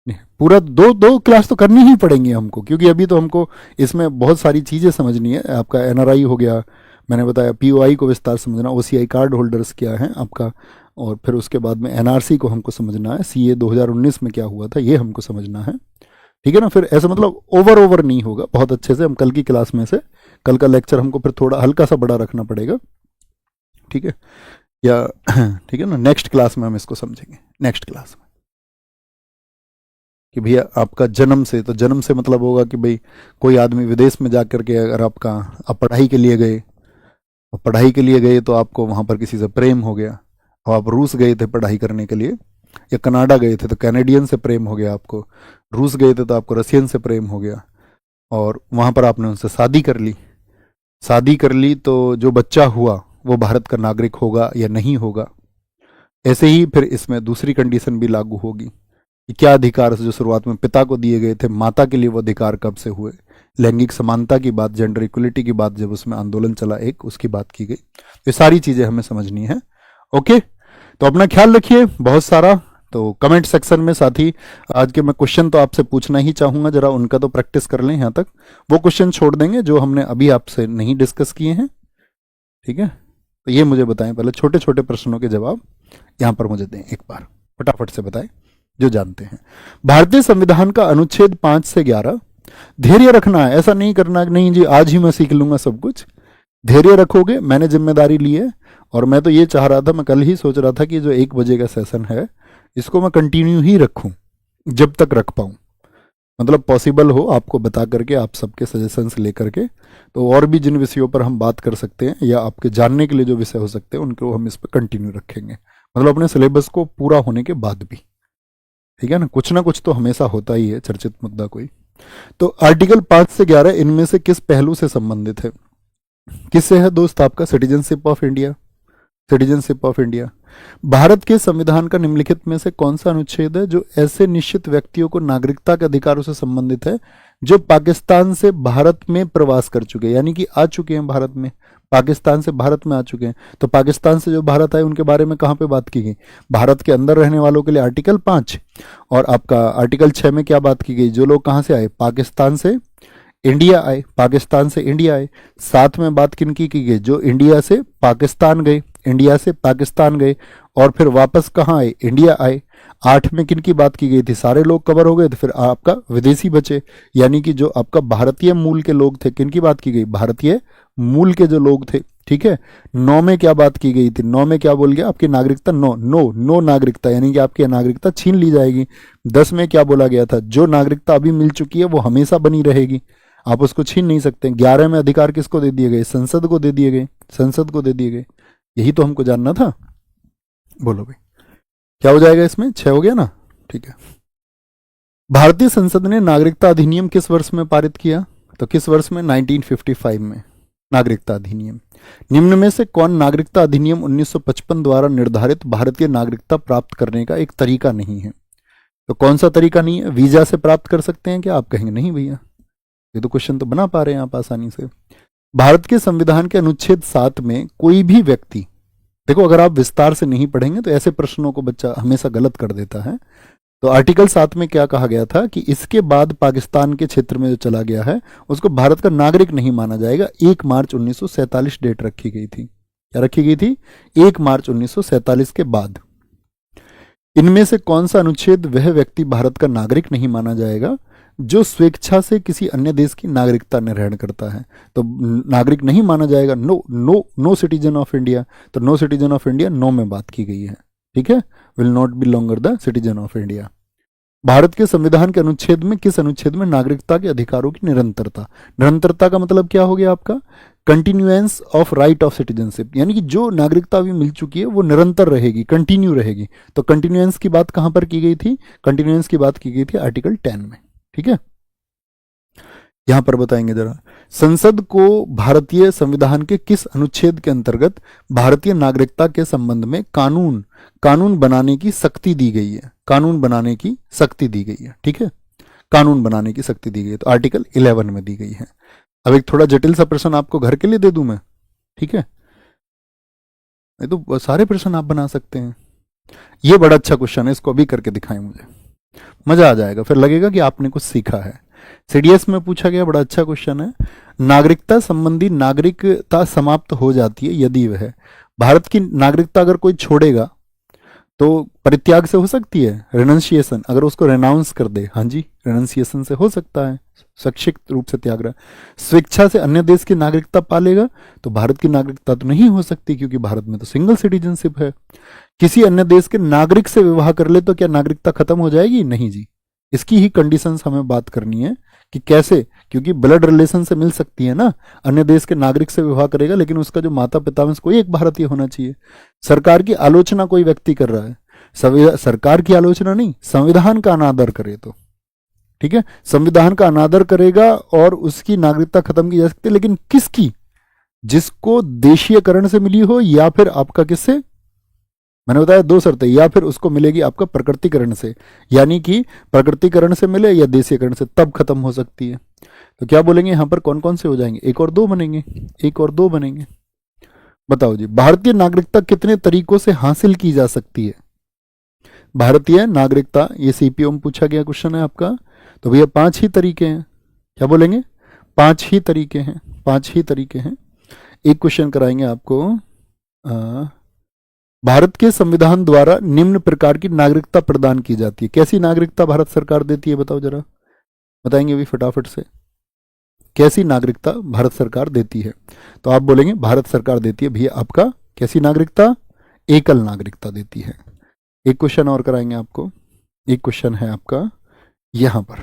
नहीं, पूरा दो क्लास तो करनी ही पड़ेंगी हमको, क्योंकि अभी तो हमको इसमें बहुत सारी चीज़ें समझनी है। आपका एनआरआई हो गया, मैंने बताया पीओआई को विस्तार समझना, ओसीआई कार्ड होल्डर्स क्या है आपका, और फिर उसके बाद में एनआरसी को हमको समझना है, सीए 2019 में क्या हुआ था ये हमको समझना है। ठीक है ना, फिर ऐसा मतलब ओवर नहीं होगा, बहुत अच्छे से हम कल की क्लास में से, कल का लेक्चर हमको फिर थोड़ा हल्का सा बड़ा रखना पड़ेगा। ठीक है, या ठीक है ना, नेक्स्ट क्लास में हम इसको समझेंगे, नेक्स्ट क्लास में कि भैया आपका जन्म से, तो जन्म से मतलब होगा कि भाई कोई आदमी विदेश में जाकर के अगर आप पढ़ाई के लिए गए, और पढ़ाई के लिए गए तो आपको वहाँ पर किसी से प्रेम हो गया, और आप रूस गए थे पढ़ाई करने के लिए, या कनाडा गए थे तो कैनेडियन से प्रेम हो गया आपको, रूस गए थे तो आपको रशियन से प्रेम हो गया, और वहाँ पर आपने उनसे शादी कर ली। शादी कर ली तो जो बच्चा हुआ वो भारत का नागरिक होगा या नहीं होगा। ऐसे ही फिर इसमें दूसरी कंडीशन भी लागू होगी कि क्या अधिकार जो शुरुआत में पिता को दिए गए थे माता के लिए वो अधिकार कब से हुए। लैंगिक समानता की बात, जेंडर इक्वलिटी की बात, जब उसमें आंदोलन चला एक, उसकी बात की गई। ये सारी चीज़ें हमें समझनी है। ओके, तो अपना ख्याल रखिए बहुत सारा। तो कमेंट सेक्शन में साथी आज के मैं क्वेश्चन तो आपसे पूछना ही चाहूँगा, जरा उनका तो प्रैक्टिस कर लें यहाँ तक। वो क्वेश्चन छोड़ देंगे जो हमने अभी आपसे नहीं डिस्कस किए हैं। ठीक है, तो ये मुझे बताएं पहले, छोटे छोटे प्रश्नों के जवाब यहाँ पर मुझे दें एक बार, फटाफट से बताएं जो जानते हैं। भारतीय संविधान का अनुच्छेद 5 से 11, धैर्य रखना है, ऐसा नहीं करना कि नहीं जी आज ही मैं सीख लूंगा सब कुछ। धैर्य रखोगे, मैंने जिम्मेदारी ली है, और मैं तो ये चाह रहा था, मैं कल ही सोच रहा था कि जो 1 बजे का सेशन है इसको मैं कंटिन्यू ही रखूं जब तक रख पाऊं, मतलब पॉसिबल हो आपको बता करके, आप सबके सजेशंस लेकर के, तो और भी जिन विषयों पर हम बात कर सकते हैं या आपके जानने के लिए जो विषय हो सकते हैं उनको हम इस पर कंटिन्यू रखेंगे, मतलब अपने सिलेबस को पूरा होने के बाद भी। ठीक है ना कुछ तो हमेशा होता ही है चर्चित मुद्दा कोई। तो आर्टिकल 5 से 11 इनमें से किस पहलू से संबंधित है? किससे है दोस्त? आपका citizenship of India. Citizenship of India, Bharat के संविधान का निम्नलिखित में से कौन सा अनुच्छेद है जो ऐसे निश्चित व्यक्तियों को नागरिकता के अधिकारों से संबंधित है जो पाकिस्तान से भारत में प्रवास कर चुके हैं, यानी कि आ चुके हैं भारत में, पाकिस्तान से भारत में आ चुके हैं। तो पाकिस्तान से जो भारत आए उनके बारे में कहाँ पे बात की गई? भारत के अंदर रहने वालों के लिए आर्टिकल 5, और आपका आर्टिकल 6 में क्या बात की गई? जो लोग कहाँ से आए? पाकिस्तान से इंडिया आए, पाकिस्तान से इंडिया आए। साथ में बात किन की गई? जो इंडिया से पाकिस्तान गए, इंडिया से पाकिस्तान गए और फिर वापस कहाँ आए? इंडिया आए। 8 में किन की बात की गई थी? सारे लोग कवर हो गए, तो फिर आपका विदेशी बचे, यानी कि जो आपका भारतीय मूल के लोग थे, किन की बात की गई? भारतीय मूल के जो लोग थे। ठीक है, 9 में क्या बात की गई थी? 9 में क्या बोल गया? आपकी नागरिकता नो नागरिकता, यानी कि आपकी नागरिकता छीन ली जाएगी। 10 में क्या बोला गया था? जो नागरिकता अभी मिल चुकी है वो हमेशा बनी रहेगी, आप उसको छीन नहीं सकते। 11 में अधिकार किसको दे दिए गए? संसद को दे दिए गए, संसद को दे दिए गए। यही तो हमको जानना था। बोलो भाई क्या हो जाएगा इसमें? 6 हो गया ना? ठीक है। भारतीय संसद ने नागरिकता अधिनियम किस वर्ष में पारित किया? तो किस वर्ष में? 1955 में नागरिकता अधिनियम। निम्न में से कौन नागरिकता अधिनियम 1955 द्वारा निर्धारित भारतीय नागरिकता प्राप्त करने का एक तरीका नहीं है? तो कौन सा तरीका नहीं है? वीजा से प्राप्त कर सकते हैं क्या? आप कहेंगे नहीं भैया, ये तो क्वेश्चन तो बना पा रहे हैं आप आसानी से। भारत के संविधान के अनुच्छेद 7 में कोई भी व्यक्ति, देखो अगर आप विस्तार से नहीं पढ़ेंगे तो ऐसे प्रश्नों को बच्चा हमेशा गलत कर देता है। तो आर्टिकल 7 में क्या कहा गया था कि इसके बाद पाकिस्तान के क्षेत्र में जो चला गया है उसको भारत का नागरिक नहीं माना जाएगा। 1 मार्च 1947 डेट रखी गई थी। क्या रखी गई थी? 1 मार्च 1947 के बाद। इनमें से कौन सा अनुच्छेद वह व्यक्ति भारत का नागरिक नहीं माना जाएगा जो स्वेच्छा से किसी अन्य देश की नागरिकता ग्रहण करता है? तो नागरिक नहीं माना जाएगा, no no no citizen of India. तो no citizen of India no में बात की गई है, ठीक है, will not be longer the citizen of India. Bharat के संविधान के अनुच्छेद में किस अनुच्छेद में नागरिकता के अधिकारों की निरंतरता? निरंतरता का मतलब क्या हो गया आपका? Continuance of right of citizenship, यानी कि जो नागरिकता अभी मिल चुकी है वो निरंतर रहेगी, कंटिन्यू रहेगी। तो कंटिन्यूएंस की बात कहां पर की गई थी? कंटिन्यूएंस की बात की गई थी आर्टिकल 10 में, ठीक है। यहां पर बताएंगे जरा, संसद को भारतीय संविधान के किस अनुच्छेद के अंतर्गत भारतीय नागरिकता के संबंध में कानून बनाने की शक्ति दी गई है? कानून बनाने की शक्ति दी गई है, ठीक है, कानून बनाने की शक्ति दी गई है। तो आर्टिकल 11 में दी गई है। अब एक थोड़ा जटिल सा प्रश्न आपको घर के लिए दे दूं मैं, ठीक है, ये तो सारे प्रश्न आप बना सकते हैं। ये बड़ा अच्छा क्वेश्चन है, इसको अभी करके दिखाएं, मुझे मजा आ जाएगा, फिर लगेगा कि आपने कुछ सीखा है। सीडीएस में पूछा गया, बड़ा अच्छा क्वेश्चन है। नागरिकता संबंधी नागरिकता समाप्त हो जाती है यदि वह भारत की नागरिकता अगर कोई छोड़ेगा तो परित्याग से हो सकती है, रेनंसिएशन, अगर उसको रेनाउंस कर दे, हाँ जी, रेनंसिएशन से हो सकता है, शैक्षिक रूप से त्याग रहा। स्वेच्छा से अन्य देश की नागरिकता पालेगा तो भारत की नागरिकता तो नहीं हो सकती, क्योंकि भारत में तो सिंगल सिटीजनशिप है। किसी अन्य देश के नागरिक से विवाह कर ले तो क्या नागरिकता खत्म हो जाएगी? नहीं जी, इसकी ही कंडीशंस हमें बात करनी है कि कैसे, क्योंकि ब्लड रिलेशन से मिल सकती है ना, अन्य देश के नागरिक से विवाह करेगा लेकिन उसका जो माता पिता में से कोई एक भारतीय होना चाहिए। सरकार की आलोचना कोई व्यक्ति कर रहा है, सरकार की आलोचना नहीं, संविधान का अनादर करे तो, ठीक है, संविधान का अनादर करेगा और उसकी नागरिकता खत्म की जा सकती है, लेकिन किसकी? जिसको देशीयकरण से मिली हो या फिर आपका किससे, मैंने बताया 2 शर्तें, या फिर उसको मिलेगी आपका प्रकृतिकरण से, यानी कि प्रकृतिकरण से मिले या देशीयकरण से, तब खत्म हो सकती है। तो क्या बोलेंगे यहां पर कौन कौन से हो जाएंगे? 1 और 2 बनेंगे, 1 और 2 बनेंगे। बताओ जी, भारतीय नागरिकता कितने तरीकों से हासिल की जा सकती है? भारतीय नागरिकता, ये सीपीओ में पूछा गया क्वेश्चन है आपका। तो भैया 5 ही तरीके हैं। क्या बोलेंगे? 5 ही तरीके हैं, 5 ही तरीके हैं। एक क्वेश्चन कराएंगे आपको, भारत के संविधान द्वारा निम्न प्रकार की नागरिकता प्रदान की जाती है। कैसी नागरिकता भारत सरकार देती है? बताओ जरा, बताएंगे अभी फटाफट से, कैसी नागरिकता भारत सरकार देती है? तो आप बोलेंगे भारत सरकार देती है भैया आपका कैसी नागरिकता? एकल नागरिकता देती है। एक क्वेश्चन और कराएंगे आपको, एक क्वेश्चन है आपका यहां पर,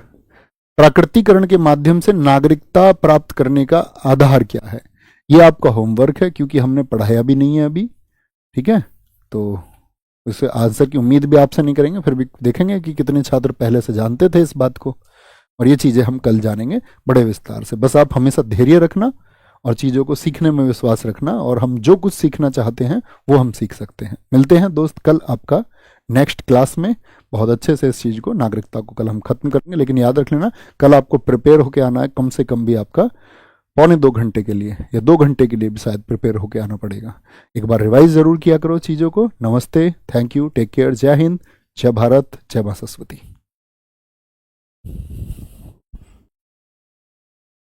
प्राकृतिकरण के माध्यम से नागरिकता प्राप्त करने का आधार क्या है? यह आपका होमवर्क है, क्योंकि हमने पढ़ाया भी नहीं है अभी, ठीक है, तो उससे आंसर की उम्मीद भी आपसे नहीं करेंगे, फिर भी देखेंगे कि कितने छात्र पहले से जानते थे इस बात को, और ये चीजें हम कल जानेंगे बड़े विस्तार से। बस आप हमेशा धैर्य रखना और चीजों को सीखने में विश्वास रखना, और हम जो कुछ सीखना चाहते हैं वो हम सीख सकते हैं। मिलते हैं दोस्त कल आपका नेक्स्ट क्लास में, बहुत अच्छे से इस चीज को, नागरिकता को कल हम खत्म करेंगे। लेकिन याद रख लेना, कल आपको प्रिपेयर होकर आना है, कम से कम भी आपका 1.25 घंटे के लिए या 2 घंटे के लिए भी शायद प्रिपेयर होकर आना पड़ेगा। एक बार रिवाइज जरूर किया करो चीज़ों को। नमस्ते, थैंक यू, टेक केयर, जय हिंद, जय भारत, जय मां सरस्वती।